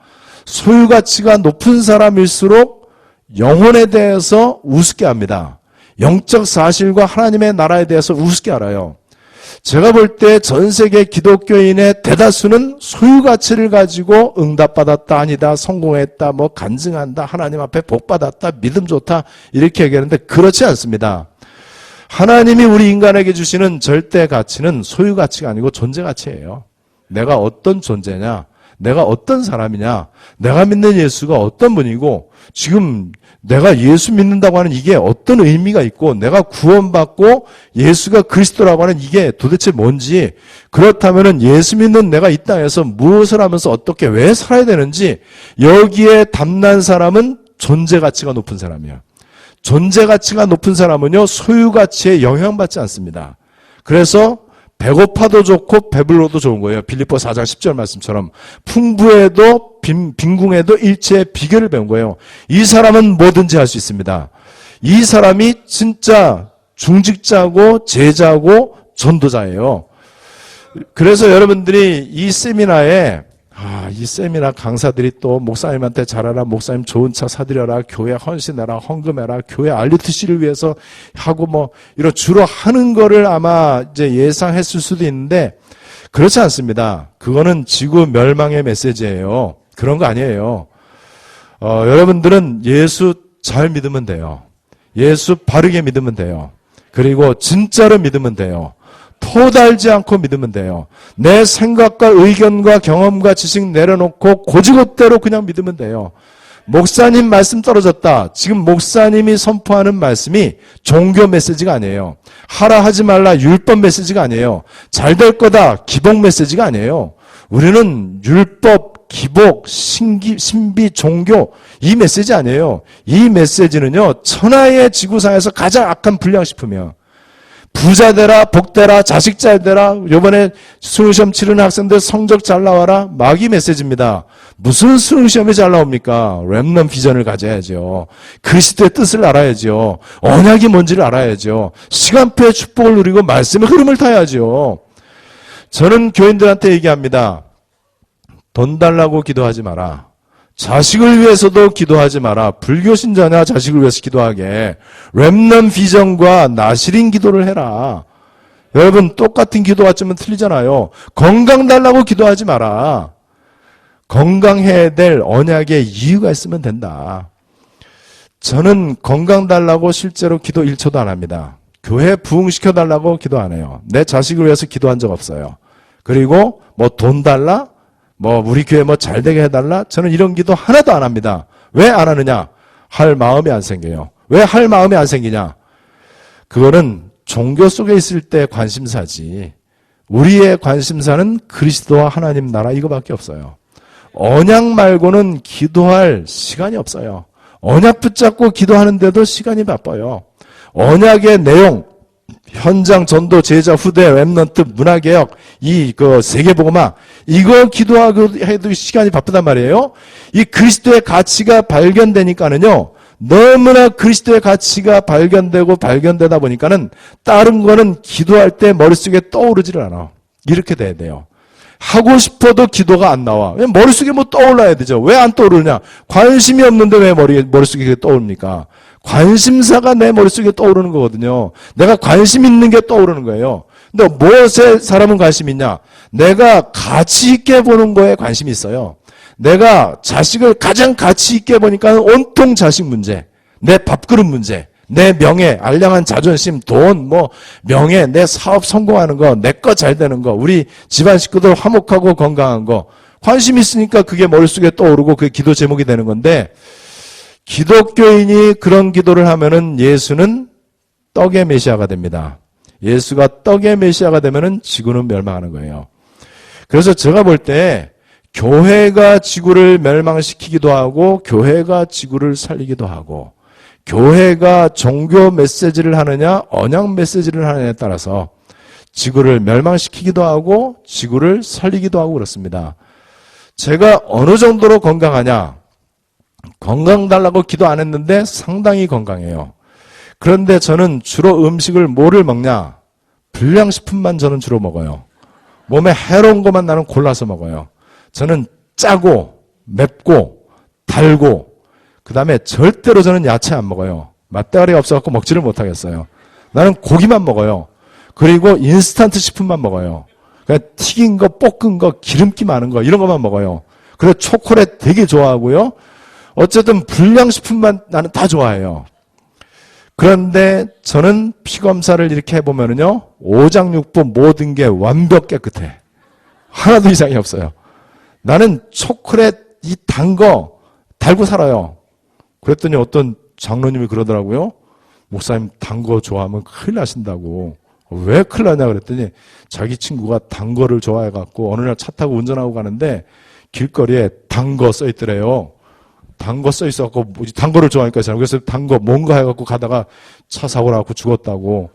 소유가치가 높은 사람일수록 영혼에 대해서 우습게 합니다. 영적 사실과 하나님의 나라에 대해서 우습게 알아요. 제가 볼 때 전 세계 기독교인의 대다수는 소유 가치를 가지고 응답받았다, 아니다, 성공했다, 뭐 간증한다, 하나님 앞에 복받았다, 믿음 좋다 이렇게 얘기하는데 그렇지 않습니다. 하나님이 우리 인간에게 주시는 절대 가치는 소유 가치가 아니고 존재 가치예요. 내가 어떤 존재냐, 내가 어떤 사람이냐, 내가 믿는 예수가 어떤 분이고 지금 내가 예수 믿는다고 하는 이게 어떤 의미가 있고 내가 구원받고 예수가 그리스도라고 하는 이게 도대체 뭔지, 그렇다면 예수 믿는 내가 이 땅에서 무엇을 하면서 어떻게 왜 살아야 되는지 여기에 담난 사람은 존재 가치가 높은 사람이야. 존재 가치가 높은 사람은요 소유 가치에 영향받지 않습니다. 그래서 배고파도 좋고 배불러도 좋은 거예요. 빌립보 4장 10절 말씀처럼 풍부해도 빈궁해도 일체의 비결을 배운 거예요. 이 사람은 뭐든지 할 수 있습니다. 이 사람이 진짜 중직자고 제자고 전도자예요. 그래서 여러분들이 이 세미나에 이 세미나 강사들이 또 목사님한테 잘하라, 목사님 좋은 차 사드려라, 교회 헌신해라, 헌금해라, 교회 RUTC를 위해서 하고 뭐 이런 주로 하는 거를 아마 이제 예상했을 수도 있는데 그렇지 않습니다. 그거는 지구 멸망의 메시지예요. 그런 거 아니에요. 여러분들은 예수 잘 믿으면 돼요. 예수 바르게 믿으면 돼요. 그리고 진짜로 믿으면 돼요. 토달지 않고 믿으면 돼요. 내 생각과 의견과 경험과 지식 내려놓고 고지고대로 그냥 믿으면 돼요. 목사님 말씀 떨어졌다. 지금 목사님이 선포하는 말씀이 종교 메시지가 아니에요. 하라 하지 말라 율법 메시지가 아니에요. 잘 될 거다 기복 메시지가 아니에요. 우리는 율법, 기복, 신비, 종교 이 메시지 아니에요. 이 메시지는요 천하의 지구상에서 가장 악한 불량식품이에요. 부자 되라, 복 되라, 자식 잘 되라, 요번에 수능시험 치르는 학생들 성적 잘 나와라, 마귀 메시지입니다. 무슨 수능시험이 잘 나옵니까? 렘넌트 비전을 가져야죠. 그리스도의 뜻을 알아야죠. 언약이 뭔지를 알아야죠. 시간표의 축복을 누리고 말씀의 흐름을 타야죠. 저는 교인들한테 얘기합니다. 돈 달라고 기도하지 마라. 자식을 위해서도 기도하지 마라. 불교 신자냐 자식을 위해서 기도하게. 렘넌트 비전과 나시린 기도를 해라. 여러분 똑같은 기도 같지만 틀리잖아요. 건강 달라고 기도하지 마라. 건강해야 될 언약의 이유가 있으면 된다. 저는 건강 달라고 실제로 기도 1초도 안 합니다. 교회 부흥시켜 달라고 기도 안 해요. 내 자식을 위해서 기도한 적 없어요. 그리고 뭐 돈 달라? 뭐 우리 교회 뭐 잘되게 해달라? 저는 이런 기도 하나도 안 합니다. 왜 안 하느냐? 할 마음이 안 생겨요. 왜 할 마음이 안 생기냐? 그거는 종교 속에 있을 때 관심사지. 우리의 관심사는 그리스도와 하나님 나라 이거밖에 없어요. 언약 말고는 기도할 시간이 없어요. 언약 붙잡고 기도하는데도 시간이 바빠요. 언약의 내용, 현장 전도, 제자, 후대, 렘넌트, 문화개혁, 세계복음화, 이거 기도하고 해도 시간이 바쁘단 말이에요. 이 그리스도의 가치가 발견되니까는요, 너무나 그리스도의 가치가 발견되다 보니까는 다른 거는 기도할 때 머릿속에 떠오르지를 않아. 이렇게 돼야 돼요. 하고 싶어도 기도가 안 나와. 왜 머릿속에 뭐 떠올라야 되죠? 왜 안 떠오르냐? 관심이 없는데 왜 머릿속에 떠오릅니까? 관심사가 내 머릿속에 떠오르는 거거든요. 내가 관심 있는 게 떠오르는 거예요. 근데 무엇에 사람은 관심이 있냐? 내가 가치 있게 보는 거에 관심이 있어요. 내가 자식을 가장 가치 있게 보니까 온통 자식 문제, 내 밥그릇 문제, 내 명예, 알량한 자존심, 돈, 명예, 내 사업 성공하는 거, 내 거 잘 되는 거, 우리 집안 식구들 화목하고 건강한 거, 관심 있으니까 그게 머릿속에 떠오르고 그게 기도 제목이 되는 건데, 기독교인이 그런 기도를 하면은 예수는 떡의 메시아가 됩니다. 예수가 떡의 메시아가 되면은 지구는 멸망하는 거예요. 그래서 제가 볼 때 교회가 지구를 멸망시키기도 하고 교회가 지구를 살리기도 하고 교회가 종교 메시지를 하느냐 언약 메시지를 하느냐에 따라서 지구를 멸망시키기도 하고 지구를 살리기도 하고 그렇습니다. 제가 어느 정도로 건강하냐? 건강 달라고 기도 안 했는데 상당히 건강해요. 그런데 저는 주로 음식을 뭐를 먹냐? 불량식품만 저는 주로 먹어요. 몸에 해로운 것만 나는 골라서 먹어요. 저는 짜고 맵고 달고 그 다음에 절대로 저는 야채 안 먹어요. 맛대가리가 없어갖고 먹지를 못하겠어요. 나는 고기만 먹어요. 그리고 인스턴트 식품만 먹어요. 그냥 튀긴 거, 볶은 거, 기름기 많은 거 이런 것만 먹어요. 그래서 초콜릿 되게 좋아하고요. 어쨌든 불량식품만 나는 다 좋아해요. 그런데 저는 피검사를 이렇게 해보면은요, 오장육부 모든 게 완벽 깨끗해. 하나도 이상이 없어요. 나는 초콜릿 이 단 거 달고 살아요. 그랬더니 어떤 장로님이 그러더라고요. 목사님 단 거 좋아하면 큰일 나신다고. 왜 큰일 나냐 그랬더니 자기 친구가 단 거를 좋아해갖고 어느 날 차 타고 운전하고 가는데 길거리에 단 거 써있더래요. 단 거 써있어갖고 단 거를 좋아하니까 그래서 단 거 뭔가 해갖고 가다가 차 사고 나갖고 죽었다고.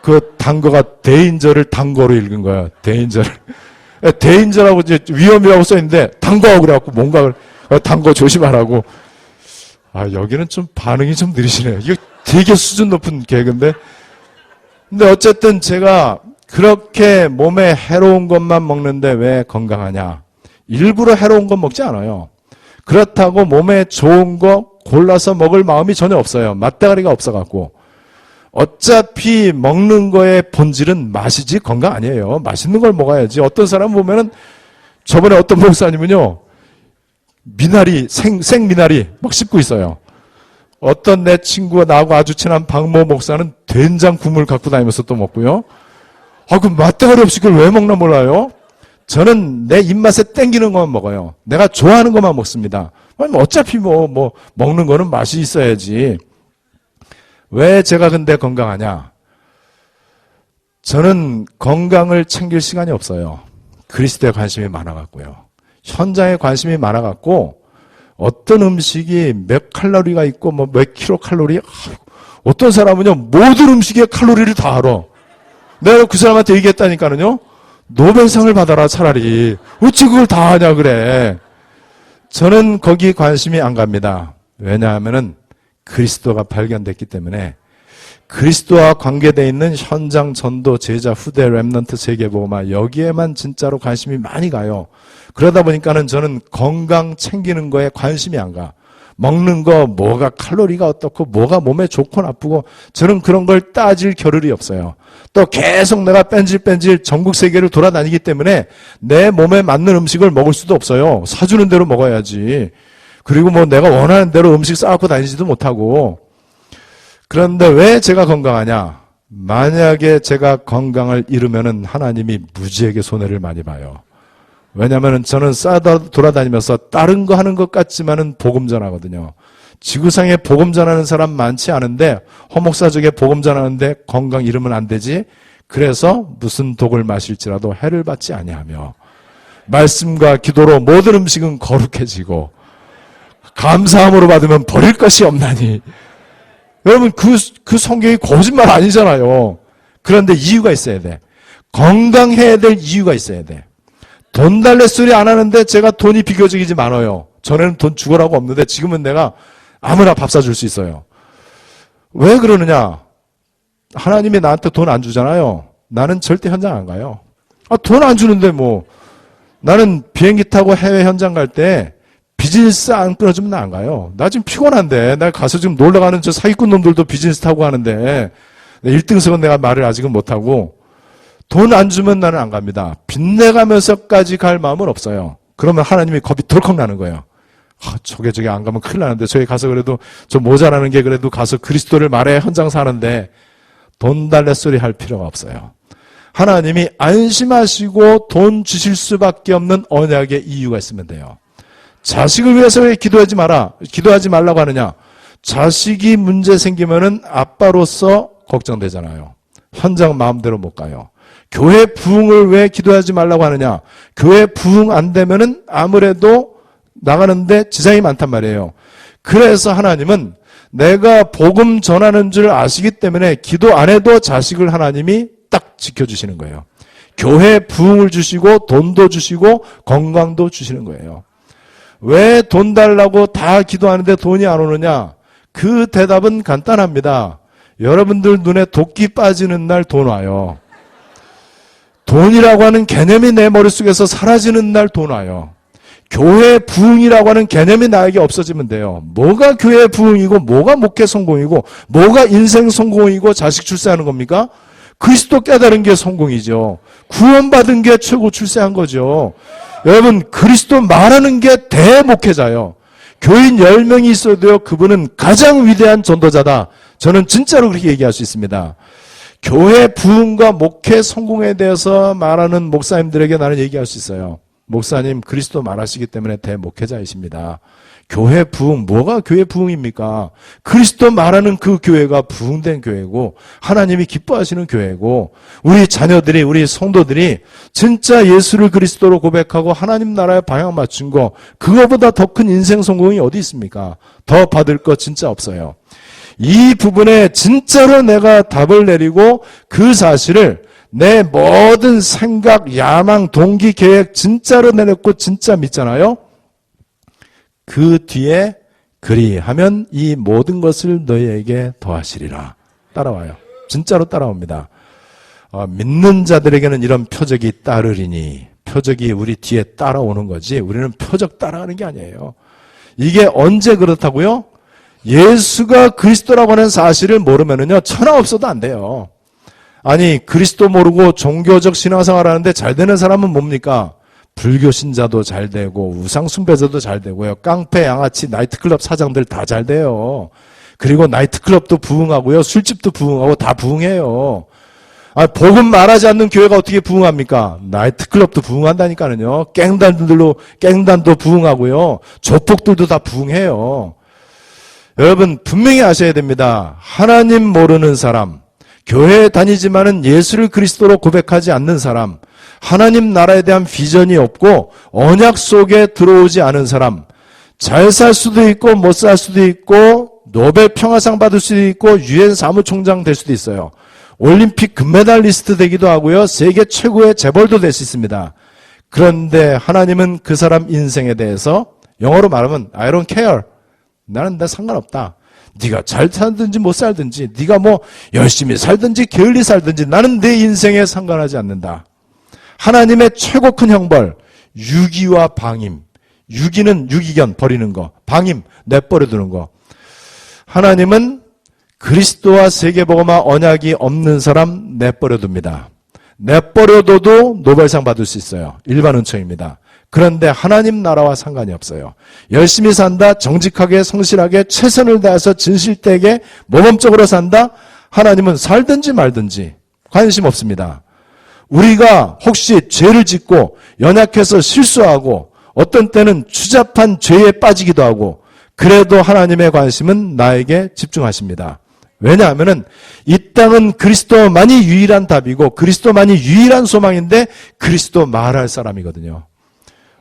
그 단 거가 데인저를 단 거로 읽은 거야. 데인저를. 데인저라고 이제 위험이라고 써있는데 단 거하고 그래갖고 뭔가 단 거 조심하라고. 아, 여기는 좀 반응이 좀 느리시네요. 이거 되게 수준 높은 개그인데. 근데 어쨌든 제가 그렇게 몸에 해로운 것만 먹는데 왜 건강하냐. 일부러 해로운 건 먹지 않아요. 그렇다고 몸에 좋은 거 골라서 먹을 마음이 전혀 없어요. 맛대가리가 없어갖고. 어차피 먹는 거의 본질은 맛이지 건강 아니에요. 맛있는 걸 먹어야지. 어떤 사람 보면은 저번에 어떤 목사님은요, 미나리, 생미나리 막 씹고 있어요. 어떤 내 친구가 나하고 아주 친한 박모 목사는 된장 국물 갖고 다니면서 또 먹고요. 아, 그 맛대가리 없이 그걸 왜 먹나 몰라요? 저는 내 입맛에 땡기는 것만 먹어요. 내가 좋아하는 것만 먹습니다. 어차피 먹는 거는 맛이 있어야지. 왜 제가 근데 건강하냐? 저는 건강을 챙길 시간이 없어요. 그리스도에 관심이 많아갖고요. 현장에 관심이 많아갖고 어떤 음식이 몇 칼로리가 있고 몇 킬로 칼로리, 어떤 사람은요 모든 음식의 칼로리를 다 알아. 내가 그 사람한테 얘기했다니까는요, 노벨상을 받아라 차라리. 어찌 그걸 다 하냐 그래. 저는 거기 관심이 안 갑니다. 왜냐하면은 그리스도가 발견됐기 때문에 그리스도와 관계되어 있는 현장 전도 제자 후대 렘넌트 세계복음화 여기에만 진짜로 관심이 많이 가요. 그러다 보니까는 저는 건강 챙기는 거에 관심이 안 가. 먹는 거 뭐가 칼로리가 어떻고 뭐가 몸에 좋고 나쁘고 저는 그런 걸 따질 겨를이 없어요. 또 계속 내가 뺀질뺀질 전국 세계를 돌아다니기 때문에 내 몸에 맞는 음식을 먹을 수도 없어요. 사주는 대로 먹어야지. 그리고 내가 원하는 대로 음식 싸갖고 다니지도 못하고. 그런데 왜 제가 건강하냐? 만약에 제가 건강을 잃으면은 하나님이 무지에게 손해를 많이 봐요. 왜냐면은 저는 싸다 돌아다니면서 다른 거 하는 것 같지만은 복음 전하거든요. 지구상에 복음 전하는 사람 많지 않은데 허목사족에 복음 전하는데 건강 잃으면 안 되지. 그래서 무슨 독을 마실지라도 해를 받지 아니하며 말씀과 기도로 모든 음식은 거룩해지고 감사함으로 받으면 버릴 것이 없나니. 여러분 그 성경이 거짓말 아니잖아요. 그런데 이유가 있어야 돼. 건강해야 될 이유가 있어야 돼. 돈 달래 소리 안 하는데 제가 돈이 비교적이지 많아요. 전에는 돈 죽어라고 없는데 지금은 내가 아무나 밥 사줄 수 있어요. 왜 그러느냐? 하나님이 나한테 돈 안 주잖아요. 나는 절대 현장 안 가요. 돈 안 주는데 나는 비행기 타고 해외 현장 갈 때 비즈니스 안 끊어주면 나 안 가요. 나 지금 피곤한데 나 가서 지금 놀러가는 저 사기꾼 놈들도 비즈니스 타고 가는데 1등석은 내가 말을 아직은 못하고 돈 안 주면 나는 안 갑니다. 빚내가면서까지 갈 마음은 없어요. 그러면 하나님이 겁이 덜컥 나는 거예요. 저게 안 가면 큰일 나는데 저기 가서 그래도 좀 모자라는 게 그래도 가서 그리스도를 말해 현장 사는데 돈 달래 소리 할 필요가 없어요. 하나님이 안심하시고 돈 주실 수밖에 없는 언약의 이유가 있으면 돼요. 자식을 위해서 왜 기도하지 말라고 하느냐? 자식이 문제 생기면은 아빠로서 걱정되잖아요. 현장 마음대로 못 가요. 교회 부흥을 왜 기도하지 말라고 하느냐? 교회 부흥 안 되면은 아무래도 나가는데 지장이 많단 말이에요. 그래서 하나님은 내가 복음 전하는 줄 아시기 때문에 기도 안 해도 자식을 하나님이 딱 지켜주시는 거예요. 교회 부흥을 주시고 돈도 주시고 건강도 주시는 거예요. 왜 돈 달라고 다 기도하는데 돈이 안 오느냐? 그 대답은 간단합니다. 여러분들 눈에 도끼 빠지는 날 돈 와요. 돈이라고 하는 개념이 내 머릿속에서 사라지는 날 돈 와요. 교회 부흥이라고 하는 개념이 나에게 없어지면 돼요. 뭐가 교회 부흥이고 뭐가 목회 성공이고 뭐가 인생 성공이고 자식 출세하는 겁니까? 그리스도 깨달은 게 성공이죠. 구원받은 게 최고 출세한 거죠. 여러분, 그리스도 말하는 게 대목회자예요. 교인 10명이 있어도요, 그분은 가장 위대한 전도자다. 저는 진짜로 그렇게 얘기할 수 있습니다. 교회 부흥과 목회 성공에 대해서 말하는 목사님들에게 나는 얘기할 수 있어요. 목사님, 그리스도 말하시기 때문에 대목회자이십니다. 교회 부흥, 뭐가 교회 부흥입니까? 그리스도 말하는 그 교회가 부흥된 교회고 하나님이 기뻐하시는 교회고 우리 자녀들이, 우리 성도들이 진짜 예수를 그리스도로 고백하고 하나님 나라에 방향 맞춘 거, 그거보다 더 큰 인생 성공이 어디 있습니까? 더 받을 거 진짜 없어요. 이 부분에 진짜로 내가 답을 내리고 그 사실을 내 모든 생각, 야망, 동기, 계획 진짜로 내놓고 진짜 믿잖아요. 그 뒤에 그리하면 이 모든 것을 너희에게 더하시리라. 따라와요. 진짜로 따라옵니다. 믿는 자들에게는 이런 표적이 따르리니, 표적이 우리 뒤에 따라오는 거지 우리는 표적 따라가는 게 아니에요. 이게 언제 그렇다고요? 예수가 그리스도라고 하는 사실을 모르면은요, 천하 없어도 안 돼요. 아니, 그리스도 모르고 종교적 신앙생활 하는데 잘 되는 사람은 뭡니까? 불교 신자도 잘 되고 우상 숭배자도 잘 되고요. 깡패, 양아치, 나이트클럽 사장들 다 잘 돼요. 그리고 나이트클럽도 부흥하고요. 술집도 부흥하고 다 부흥해요. 복음 말하지 않는 교회가 어떻게 부흥합니까? 나이트클럽도 부흥한다니까요. 깽단도 부흥하고요. 조폭들도 다 부흥해요. 여러분, 분명히 아셔야 됩니다. 하나님 모르는 사람, 교회에 다니지만은 예수를 그리스도로 고백하지 않는 사람, 하나님 나라에 대한 비전이 없고 언약 속에 들어오지 않은 사람, 잘 살 수도 있고 못 살 수도 있고 노벨 평화상 받을 수도 있고 유엔 사무총장 될 수도 있어요. 올림픽 금메달리스트 되기도 하고요. 세계 최고의 재벌도 될 수 있습니다. 그런데 하나님은 그 사람 인생에 대해서 영어로 말하면 I don't care. 나는 상관없다. 네가 잘 살든지 못 살든지, 네가 뭐 열심히 살든지 게을리 살든지 나는 내 인생에 상관하지 않는다. 하나님의 최고 큰 형벌, 유기와 방임. 유기는 유기견 버리는 거, 방임 내버려 두는 거. 하나님은 그리스도와 세계복음화 언약이 없는 사람 내버려 둡니다. 내버려둬도 노벨상 받을 수 있어요. 일반 은총입니다. 그런데 하나님 나라와 상관이 없어요. 열심히 산다, 정직하게 성실하게 최선을 다해서 진실되게 모범적으로 산다, 하나님은 살든지 말든지 관심 없습니다. 우리가 혹시 죄를 짓고 연약해서 실수하고 어떤 때는 추잡한 죄에 빠지기도 하고 그래도 하나님의 관심은 나에게 집중하십니다. 왜냐하면은 이 땅은 그리스도만이 유일한 답이고 그리스도만이 유일한 소망인데 그리스도 말할 사람이거든요.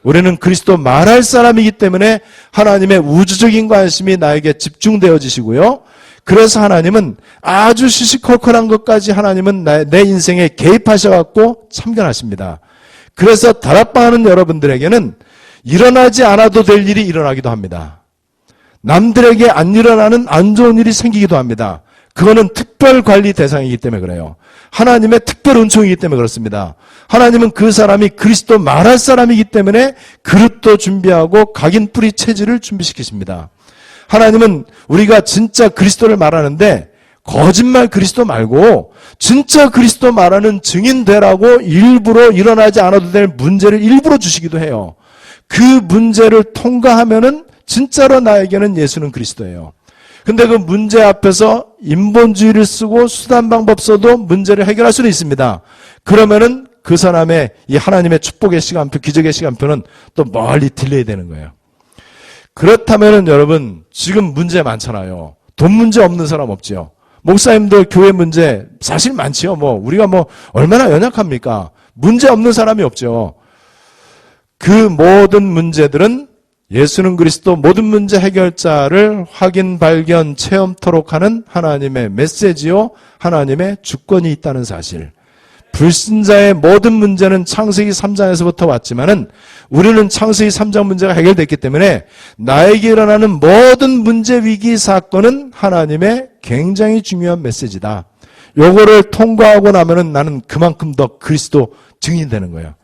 우리는 그리스도 말할 사람이기 때문에 하나님의 우주적인 관심이 나에게 집중되어지시고요. 그래서 하나님은 아주 시시콜콜한 것까지 하나님은 내 인생에 개입하셔갖고 참견하십니다. 그래서 다락방하는 여러분들에게는 일어나지 않아도 될 일이 일어나기도 합니다. 남들에게 안 일어나는 안 좋은 일이 생기기도 합니다. 그거는 특별 관리 대상이기 때문에 그래요. 하나님의 특별 은총이기 때문에 그렇습니다. 하나님은 그 사람이 그리스도 말할 사람이기 때문에 그릇도 준비하고 각인 뿌리 체질을 준비시키십니다. 하나님은 우리가 진짜 그리스도를 말하는데 거짓말 그리스도 말고 진짜 그리스도 말하는 증인 되라고 일부러 일어나지 않아도 될 문제를 일부러 주시기도 해요. 그 문제를 통과하면은 진짜로 나에게는 예수는 그리스도예요. 근데 그 문제 앞에서 인본주의를 쓰고 수단 방법 써도 문제를 해결할 수는 있습니다. 그러면은 그 사람의 이 하나님의 축복의 시간표, 기적의 시간표는 또 멀리 딜레이 되는 거예요. 그렇다면은 여러분, 지금 문제 많잖아요. 돈 문제 없는 사람 없지요. 목사님들 교회 문제 사실 많지요. 우리가 얼마나 연약합니까? 문제 없는 사람이 없죠. 그 모든 문제들은 예수는 그리스도 모든 문제 해결자를 확인, 발견, 체험토록 하는 하나님의 메시지요, 하나님의 주권이 있다는 사실. 불신자의 모든 문제는 창세기 3장에서부터 왔지만은 우리는 창세기 3장 문제가 해결됐기 때문에 나에게 일어나는 모든 문제, 위기, 사건은 하나님의 굉장히 중요한 메시지다. 요거를 통과하고 나면은 나는 그만큼 더 그리스도 증인이 되는 거예요.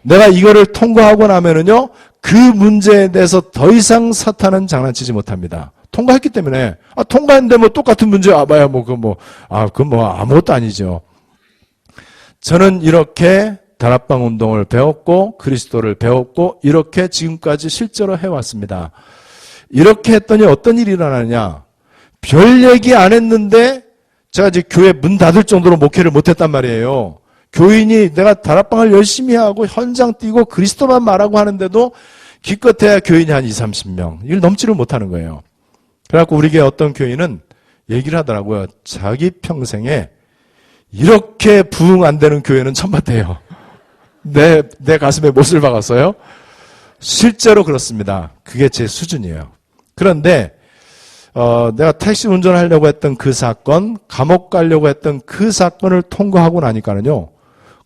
내가 이거를 통과하고 나면은요, 그 문제에 대해서 더 이상 사탄은 장난치지 못합니다. 통과했기 때문에. 통과했는데 똑같은 문제 와봐야 그건 아무것도 아니죠. 저는 이렇게 다락방 운동을 배웠고 그리스도를 배웠고 이렇게 지금까지 실제로 해왔습니다. 이렇게 했더니 어떤 일이 일어나느냐. 별 얘기 안 했는데 제가 이제 교회 문 닫을 정도로 목회를 못했단 말이에요. 교인이 내가 다락방을 열심히 하고 현장 뛰고 그리스도만 말하고 하는데도 기껏해야 교인이 한 20, 30명. 이걸 넘지를 못하는 거예요. 그래갖고 우리 교회 어떤 교인은 얘기를 하더라고요. 자기 평생에 이렇게 부흥 안 되는 교회는 처음 봤대요. 내 가슴에 못을 박았어요. 실제로 그렇습니다. 그게 제 수준이에요. 그런데 내가 택시 운전하려고 했던 그 사건, 감옥 가려고 했던 그 사건을 통과하고 나니까는요.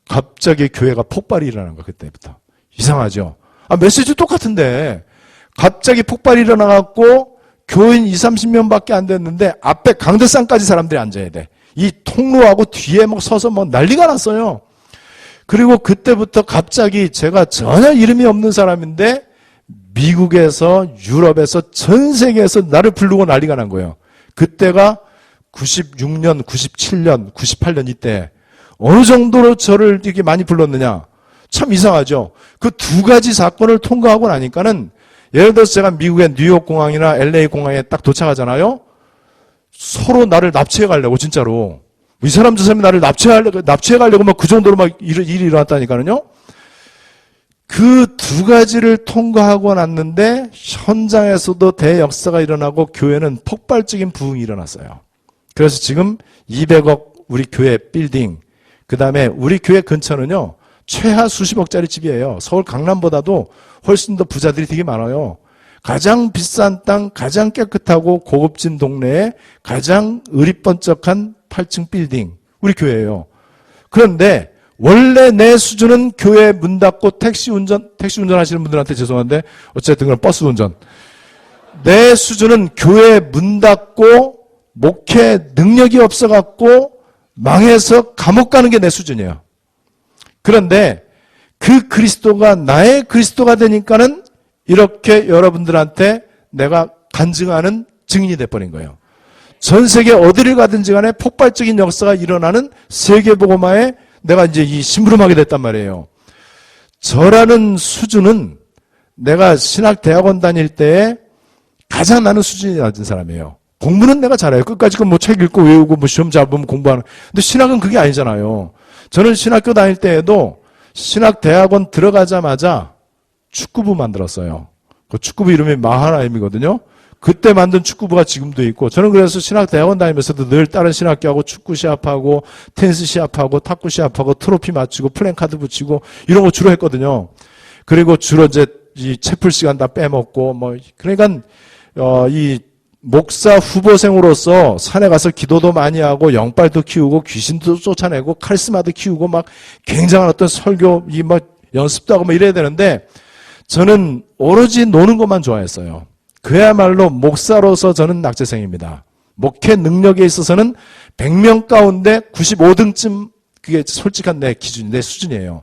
갑자기 교회가 폭발이 일어난 거야. 그때부터. 이상하죠. 메시지 똑같은데 갑자기 폭발이 일어나갖고 교인 20, 30명밖에 안 됐는데 앞에 강대상까지 사람들이 앉아야 돼. 이 통로하고 뒤에 막 서서 뭐 난리가 났어요. 그리고 그때부터 갑자기 제가 전혀 이름이 없는 사람인데 미국에서 유럽에서 전 세계에서 나를 부르고 난리가 난 거예요. 그때가 96년, 97년, 98년 이때 어느 정도로 저를 이렇게 많이 불렀느냐. 참 이상하죠. 그 두 가지 사건을 통과하고 나니까는 예를 들어서 제가 미국의 뉴욕 공항이나 LA 공항에 딱 도착하잖아요. 서로 나를 납치해 가려고 진짜로. 이 사람 저 사람이 나를 납치해 가려고 막 그 정도로 막 일이 일어났다니까는요. 그 두 가지를 통과하고 났는데 현장에서도 대역사가 일어나고 교회는 폭발적인 부흥이 일어났어요. 그래서 지금 200억 우리 교회 빌딩, 그 다음에 우리 교회 근처는요. 최하 수십억짜리 집이에요. 서울 강남보다도 훨씬 더 부자들이 되게 많아요. 가장 비싼 땅, 가장 깨끗하고 고급진 동네에 가장 의리번쩍한 8층 빌딩, 우리 교회예요. 그런데 원래 내 수준은 교회 문 닫고 택시 운전 하시는 분들한테 죄송한데 어쨌든 그런 버스 운전. 내 수준은 교회 문 닫고 목회 능력이 없어갖고 망해서 감옥 가는 게 내 수준이에요. 그런데 그 그리스도가 나의 그리스도가 되니까는 이렇게 여러분들한테 내가 간증하는 증인이 돼버린 거예요. 전 세계 어디를 가든지 간에 폭발적인 역사가 일어나는 세계복음화에 내가 이제 이 심부름하게 됐단 말이에요. 저라는 수준은 내가 신학대학원 다닐 때에 가장 나는 수준이 낮은 사람이에요. 공부는 내가 잘해요. 끝까지 뭐 책 읽고 외우고 뭐 시험 잘 보면 공부하는. 근데 신학은 그게 아니잖아요. 저는 신학교 다닐 때에도 신학대학원 들어가자마자 축구부 만들었어요. 그 축구부 이름이 마하나임이거든요. 그때 만든 축구부가 지금도 있고, 저는 그래서 신학대학원 다니면서도 늘 다른 신학교하고 축구 시합하고 테니스 시합하고 탁구 시합하고 트로피 맞추고 플랜카드 붙이고 이런 거 주로 했거든요. 그리고 주로 이제 이 채플 시간 다 빼먹고 뭐 그러니까 이 목사 후보생으로서 산에 가서 기도도 많이 하고 영빨도 키우고 귀신도 쫓아내고 카리스마도 키우고 막 굉장한 어떤 설교 이 막 연습도 하고 막 이래야 되는데 저는 오로지 노는 것만 좋아했어요. 그야말로 목사로서 저는 낙제생입니다. 목회 능력에 있어서는 100명 가운데 95등쯤 그게 솔직한 내 기준, 내 수준이에요.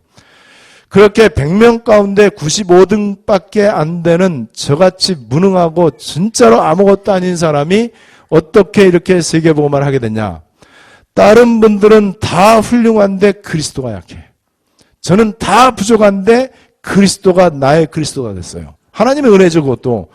그렇게 100명 가운데 95등밖에 안 되는 저같이 무능하고 진짜로 아무것도 아닌 사람이 어떻게 이렇게 세계복음을 하게 됐냐. 다른 분들은 다 훌륭한데 그리스도가 약해. 저는 다 부족한데 그리스도가 나의 그리스도가 됐어요. 하나님의 은혜죠, 그것도.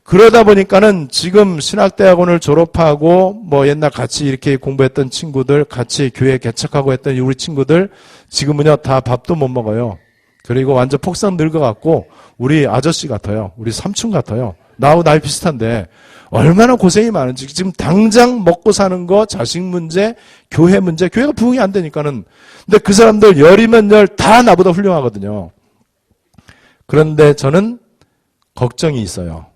그러다 보니까는 지금 신학대학원을 졸업하고 뭐 옛날 같이 이렇게 공부했던 친구들, 같이 교회 개척하고 했던 우리 친구들 지금은요 다 밥도 못 먹어요. 그리고 완전 폭삭 늙어갖고 우리 아저씨 같아요. 우리 삼촌 같아요. 나하고 나이 비슷한데 얼마나 고생이 많은지. 지금 당장 먹고 사는 거, 자식 문제, 교회 문제, 교회가 부흥이 안 되니까는. 근데 그 사람들 열이면 열 다 나보다 훌륭하거든요. 그런데 저는 걱정이 있어요.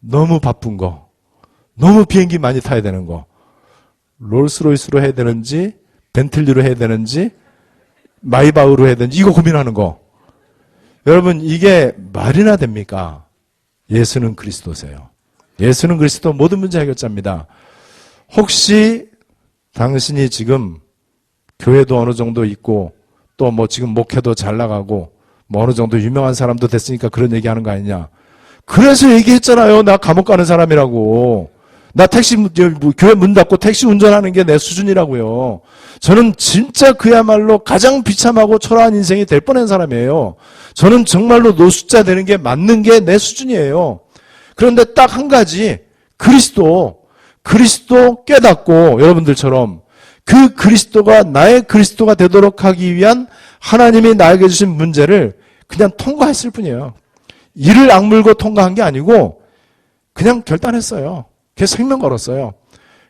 너무 바쁜 거, 너무 비행기 많이 타야 되는 거, 롤스로이스로 해야 되는지, 벤틀리로 해야 되는지, 마이바흐로 해야 되는지 이거 고민하는 거. 여러분 이게 말이나 됩니까? 예수는 그리스도세요. 예수는 그리스도 모든 문제 해결자입니다. 혹시 당신이 지금 교회도 어느 정도 있고 또 뭐 지금 목회도 잘 나가고 뭐 어느 정도 유명한 사람도 됐으니까 그런 얘기하는 거 아니냐. 그래서 얘기했잖아요. 나 감옥 가는 사람이라고. 나 교회 문 닫고 택시 운전하는 게 내 수준이라고요. 저는 진짜 그야말로 가장 비참하고 초라한 인생이 될 뻔한 사람이에요. 저는 정말로 노숙자 되는 게 맞는 게 내 수준이에요. 그런데 딱 한 가지, 그리스도 깨닫고 여러분들처럼 그 그리스도가 나의 그리스도가 되도록 하기 위한 하나님이 나에게 주신 문제를 그냥 통과했을 뿐이에요. 이를 악물고 통과한 게 아니고 그냥 결단했어요. 그래서 생명 걸었어요.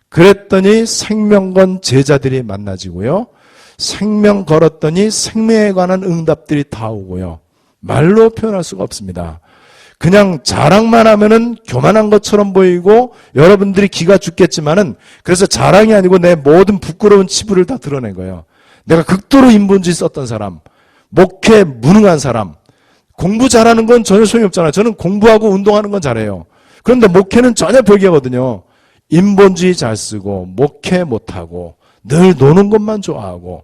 그랬더니 생명 건 제자들이 만나지고요. 생명 걸었더니 생명에 관한 응답들이 다 오고요. 말로 표현할 수가 없습니다. 그냥 자랑만 하면은 교만한 것처럼 보이고 여러분들이 기가 죽겠지만은 그래서 자랑이 아니고 내 모든 부끄러운 치부를 다 드러낸 거예요. 내가 극도로 인본주의 썼던 사람, 목회 무능한 사람, 공부 잘하는 건 전혀 소용이 없잖아요. 저는 공부하고 운동하는 건 잘해요. 그런데 목회는 전혀 별개거든요. 인본주의 잘 쓰고 목회 못하고 늘 노는 것만 좋아하고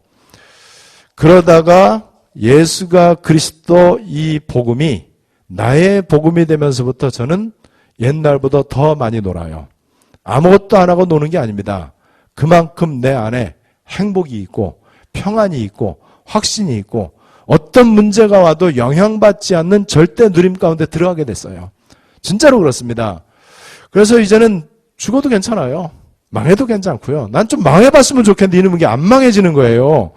그러다가 예수가 그리스도 이 복음이 나의 복음이 되면서부터 저는 옛날보다 더 많이 놀아요. 아무것도 안 하고 노는 게 아닙니다. 그만큼 내 안에 행복이 있고 평안이 있고 확신이 있고 어떤 문제가 와도 영향받지 않는 절대 누림 가운데 들어가게 됐어요. 진짜로 그렇습니다. 그래서 이제는 죽어도 괜찮아요. 망해도 괜찮고요. 난 좀 망해봤으면 좋겠는데 이놈은 게 안 망해지는 거예요.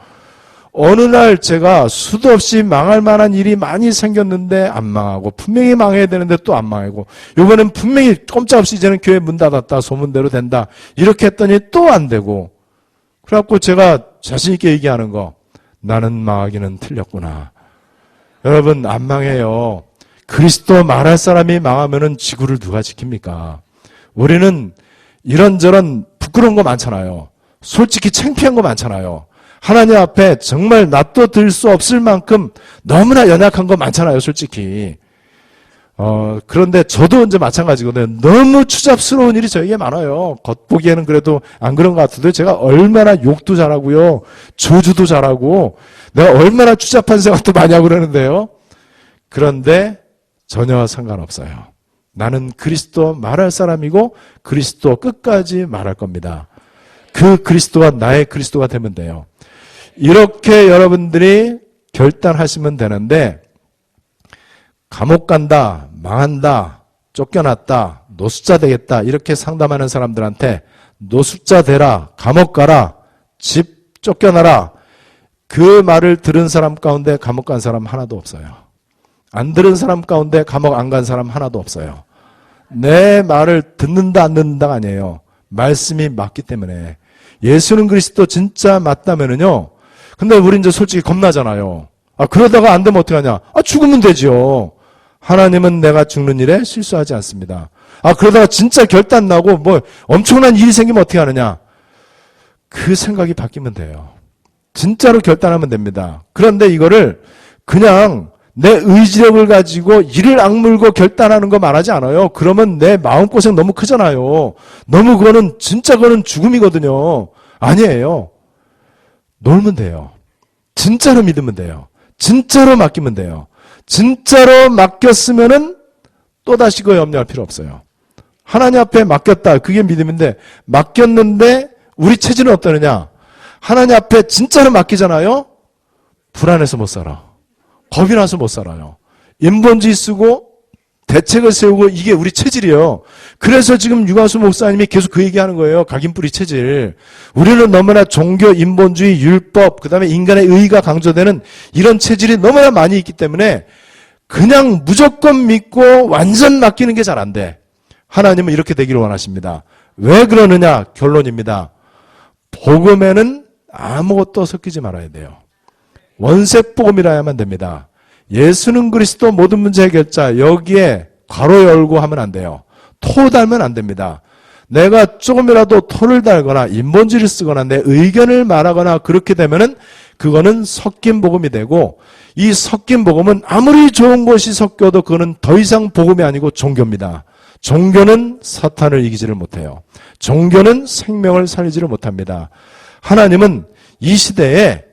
어느 날 제가 수도 없이 망할 만한 일이 많이 생겼는데 안 망하고 분명히 망해야 되는데 또 안 망하고 이번엔 분명히 꼼짝없이 이제는 교회 문 닫았다 소문대로 된다 이렇게 했더니 또 안 되고 그래갖고 제가 자신 있게 얘기하는 거 나는 망하기는 틀렸구나. 여러분 안 망해요. 그리스도 말할 사람이 망하면은 지구를 누가 지킵니까? 우리는 이런저런 부끄러운 거 많잖아요. 솔직히 창피한 거 많잖아요. 하나님 앞에 정말 낯도 들 수 없을 만큼 너무나 연약한 거 많잖아요, 솔직히. 그런데 저도 이제 마찬가지거든요. 너무 추잡스러운 일이 저에게 많아요. 겉보기에는 그래도 안 그런 것 같은데 제가 얼마나 욕도 잘하고요. 저주도 잘하고 내가 얼마나 추잡한 생각도 많이 하고 그러는데요. 그런데 전혀 상관없어요. 나는 그리스도 말할 사람이고 그리스도 끝까지 말할 겁니다. 그 그리스도가 나의 그리스도가 되면 돼요. 이렇게 여러분들이 결단하시면 되는데 감옥 간다, 망한다, 쫓겨났다, 노숙자 되겠다 이렇게 상담하는 사람들한테 노숙자 되라, 감옥 가라, 집 쫓겨나라 그 말을 들은 사람 가운데 감옥 간 사람 하나도 없어요. 안 들은 사람 가운데 감옥 안 간 사람 하나도 없어요. 내 말을 듣는다 안 듣는다가 아니에요. 말씀이 맞기 때문에. 예수는 그리스도 진짜 맞다면은요. 근데 우리 이제 솔직히 겁나잖아요. 그러다가 안 되면 어떡하냐? 죽으면 되지요. 하나님은 내가 죽는 일에 실수하지 않습니다. 그러다가 진짜 결단 나고 뭐 엄청난 일이 생기면 어떻게 하느냐? 그 생각이 바뀌면 돼요. 진짜로 결단하면 됩니다. 그런데 이거를 그냥 내 의지력을 가지고 이를 악물고 결단하는 거 말하지 않아요. 그러면 내 마음고생 너무 크잖아요. 너무 그거는 진짜 그거는 죽음이거든요. 아니에요. 놀면 돼요. 진짜로 믿으면 돼요. 진짜로 맡기면 돼요. 진짜로 맡겼으면은 또다시 그거 염려할 필요 없어요. 하나님 앞에 맡겼다. 그게 믿음인데 맡겼는데 우리 체질은 어떠느냐? 하나님 앞에 진짜로 맡기잖아요. 불안해서 못 살아. 겁이 나서 못 살아요. 인본주의 쓰고 대책을 세우고 이게 우리 체질이에요. 그래서 지금 유가수 목사님이 계속 그 얘기하는 거예요. 각인뿌리 체질. 우리는 너무나 종교, 인본주의, 율법, 그 다음에 인간의 의의가 강조되는 이런 체질이 너무나 많이 있기 때문에 그냥 무조건 믿고 완전 맡기는 게 잘 안 돼. 하나님은 이렇게 되기를 원하십니다. 왜 그러느냐? 결론입니다. 복음에는 아무것도 섞이지 말아야 돼요. 원색복음이라야만 됩니다. 예수는 그리스도 모든 문제 해결자 여기에 괄호 열고 하면 안 돼요. 토 달면 안 됩니다. 내가 조금이라도 토를 달거나 인본주의를 쓰거나 내 의견을 말하거나 그렇게 되면은 그거는 섞인 복음이 되고 이 섞인 복음은 아무리 좋은 것이 섞여도 그거는 더 이상 복음이 아니고 종교입니다. 종교는 사탄을 이기지를 못해요. 종교는 생명을 살리지를 못합니다. 하나님은 이 시대에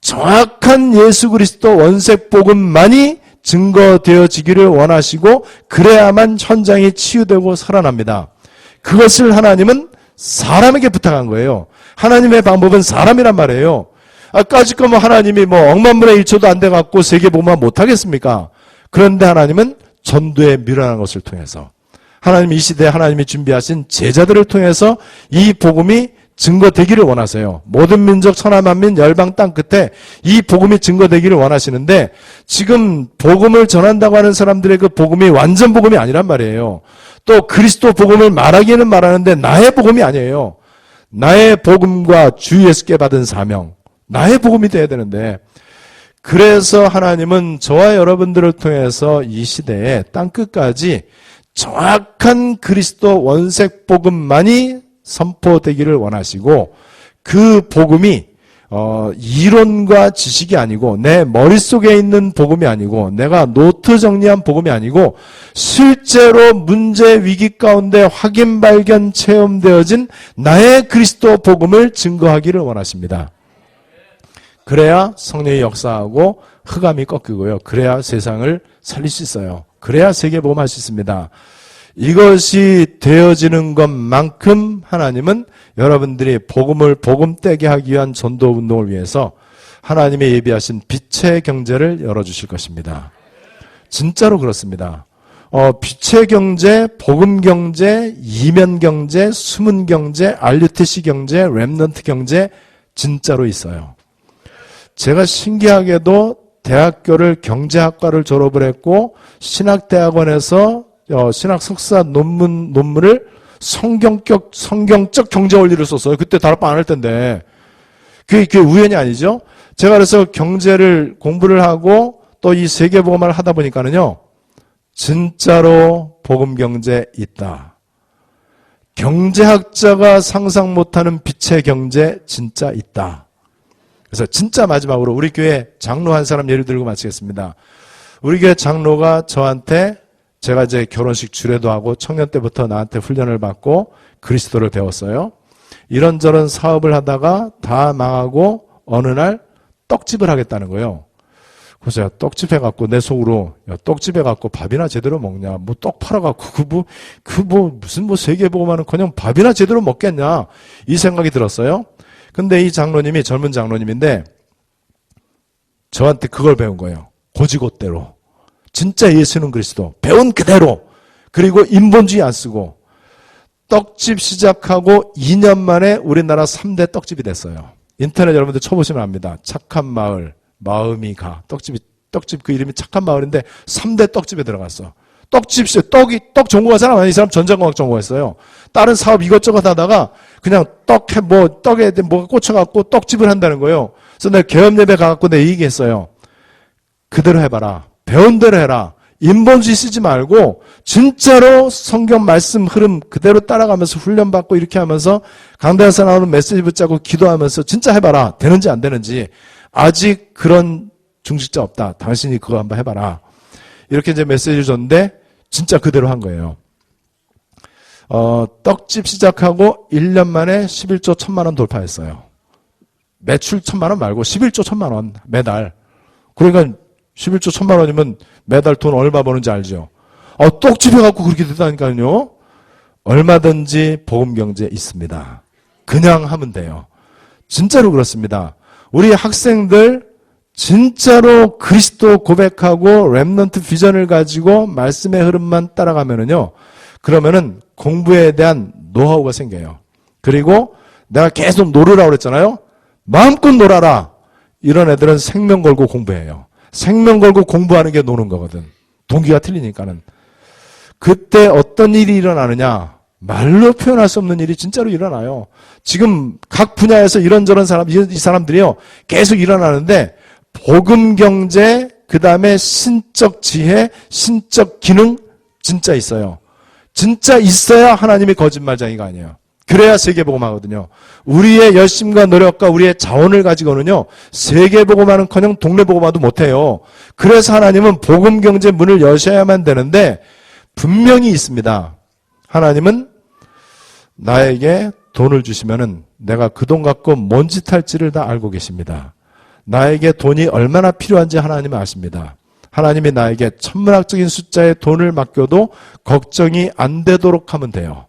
정확한 예수 그리스도 원색 복음만이 증거되어지기를 원하시고 그래야만 현장이 치유되고 살아납니다. 그것을 하나님은 사람에게 부탁한 거예요. 하나님의 방법은 사람이란 말이에요. 까짓 거 하나님이 억만분의 1초도 안 돼갖고 세계복음만 못하겠습니까? 그런데 하나님은 전도에 밀어난 것을 통해서, 하나님 이 시대에 하나님이 준비하신 제자들을 통해서 이 복음이 증거되기를 원하세요. 모든 민족 천하만민 열방 땅 끝에 이 복음이 증거되기를 원하시는데, 지금 복음을 전한다고 하는 사람들의 그 복음이 완전 복음이 아니란 말이에요. 또 그리스도 복음을 말하기는 말하는데 나의 복음이 아니에요. 나의 복음과 주 예수께 받은 사명, 나의 복음이 돼야 되는데, 그래서 하나님은 저와 여러분들을 통해서 이 시대에 땅끝까지 정확한 그리스도 원색 복음만이 선포되기를 원하시고, 그 복음이 이론과 지식이 아니고 내 머릿속에 있는 복음이 아니고 내가 노트 정리한 복음이 아니고 실제로 문제 위기 가운데 확인 발견 체험되어진 나의 그리스도 복음을 증거하기를 원하십니다. 그래야 성령이 역사하고 흑암이 꺾이고요. 그래야 세상을 살릴 수 있어요. 그래야 세계복음 할 수 있습니다. 이것이 되어지는 것만큼 하나님은 여러분들이 복음을 복음되게 하기 위한 전도 운동을 위해서 하나님의 예비하신 빛의 경제를 열어주실 것입니다. 진짜로 그렇습니다. 빛의 경제, 복음 경제, 이면 경제, 숨은 경제, RUTC 경제, 렘넌트 경제 진짜로 있어요. 제가 신기하게도 대학교를 경제학과를 졸업을 했고 신학대학원에서 신학 석사 논문을 성경적 경제 원리를 썼어요. 그때 다락방 안 할 텐데. 그게 우연이 아니죠. 제가 그래서 경제를 공부를 하고 또 이 세계복음을 하다 보니까는요, 진짜로 복음 경제 있다. 경제학자가 상상 못하는 빛의 경제 진짜 있다. 그래서 진짜 마지막으로 우리 교회 장로 한 사람 예를 들고 마치겠습니다. 우리 교회 장로가 저한테, 제가 이제 결혼식 주례도 하고 청년 때부터 나한테 훈련을 받고 그리스도를 배웠어요. 이런저런 사업을 하다가 다 망하고 어느 날 떡집을 하겠다는 거예요. 그래서 제가 떡집 해갖고 내 속으로, 야, 떡집 해갖고 밥이나 제대로 먹냐? 떡 팔아갖고 무슨 세계복음하는 그냥 밥이나 제대로 먹겠냐? 이 생각이 들었어요. 근데 이 장로님이 젊은 장로님인데 저한테 그걸 배운 거예요. 고지고대로. 진짜 예수는 그리스도. 배운 그대로. 그리고 인본주의 안 쓰고. 떡집 시작하고 2년 만에 우리나라 3대 떡집이 됐어요. 인터넷 여러분들 쳐보시면 압니다. 착한 마을, 마음이 가. 떡집 그 이름이 착한 마을인데 3대 떡집에 들어갔어. 떡 전공한 사람 아니야. 이 사람 전자공학 전공했어요. 다른 사업 이것저것 하다가 그냥 떡에 뭐가 꽂혀갖고 떡집을 한다는 거예요. 그래서 내가 개업예배 가갖고 내가 얘기했어요. 그대로 해봐라. 배운 대로 해라. 인본주의 쓰지 말고 진짜로 성경 말씀 흐름 그대로 따라가면서 훈련받고 이렇게 하면서 강단에서 나오는 메시지 붙잡고 기도하면서 진짜 해봐라. 되는지 안 되는지. 아직 그런 중직자 없다. 당신이 그거 한번 해봐라. 이렇게 이제 메시지를 줬는데 진짜 그대로 한 거예요. 떡집 시작하고 1년 만에 11조 1,000만 원 돌파했어요. 매출 1,000만 원 말고 11조 1,000만 원 매달. 그러니까 11조 1,000만 원이면 매달 돈 얼마 버는지 알죠? 떡집 해갖고 그렇게 됐다니까요. 얼마든지 복음 경제 있습니다. 그냥 하면 돼요. 진짜로 그렇습니다. 우리 학생들 진짜로 그리스도 고백하고 렘넌트 비전을 가지고 말씀의 흐름만 따라가면은요, 그러면은 공부에 대한 노하우가 생겨요. 그리고 내가 계속 놀으라고 그랬잖아요. 마음껏 놀아라. 이런 애들은 생명 걸고 공부해요. 생명 걸고 공부하는 게 노는 거거든. 동기가 틀리니까는. 그때 어떤 일이 일어나느냐? 말로 표현할 수 없는 일이 진짜로 일어나요. 지금 각 분야에서 이런저런 이 사람들이요, 계속 일어나는데 복음 경제, 그 다음에 신적 지혜, 신적 기능 진짜 있어요. 진짜 있어야 하나님이 거짓말쟁이가 아니에요. 그래야 세계복음 하거든요. 우리의 열심과 노력과 우리의 자원을 가지고는요, 세계복음하는커녕 동네복음화도 못해요. 그래서 하나님은 복음 경제 문을 여셔야만 되는데 분명히 있습니다. 하나님은 나에게 돈을 주시면은 내가 그 돈 갖고 뭔 짓 할지를 다 알고 계십니다. 나에게 돈이 얼마나 필요한지 하나님은 아십니다. 하나님이 나에게 천문학적인 숫자의 돈을 맡겨도 걱정이 안 되도록 하면 돼요.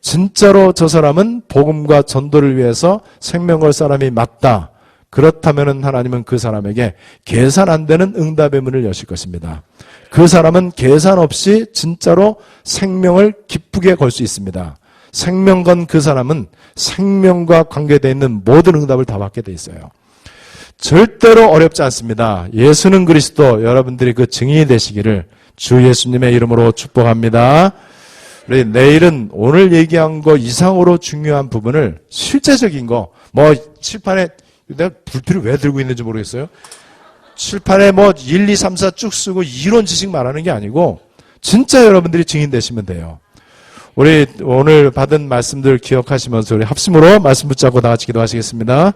진짜로 저 사람은 복음과 전도를 위해서 생명 걸 사람이 맞다. 그렇다면 하나님은 그 사람에게 계산 안 되는 응답의 문을 여실 것입니다. 그 사람은 계산 없이 진짜로 생명을 기쁘게 걸 수 있습니다. 생명 건 그 사람은 생명과 관계되어 있는 모든 응답을 다 받게 돼 있어요. 절대로 어렵지 않습니다. 예수는 그리스도, 여러분들이 그 증인이 되시기를 주 예수님의 이름으로 축복합니다. 우리 내일은 오늘 얘기한 거 이상으로 중요한 부분을 실제적인 거, 칠판에 내가 불필을 왜 들고 있는지 모르겠어요. 칠판에 1, 2, 3, 4 쭉 쓰고 이론 지식 말하는 게 아니고 진짜 여러분들이 증인 되시면 돼요. 우리 오늘 받은 말씀들 기억하시면서 우리 합심으로 말씀 붙잡고 다 같이 기도하시겠습니다.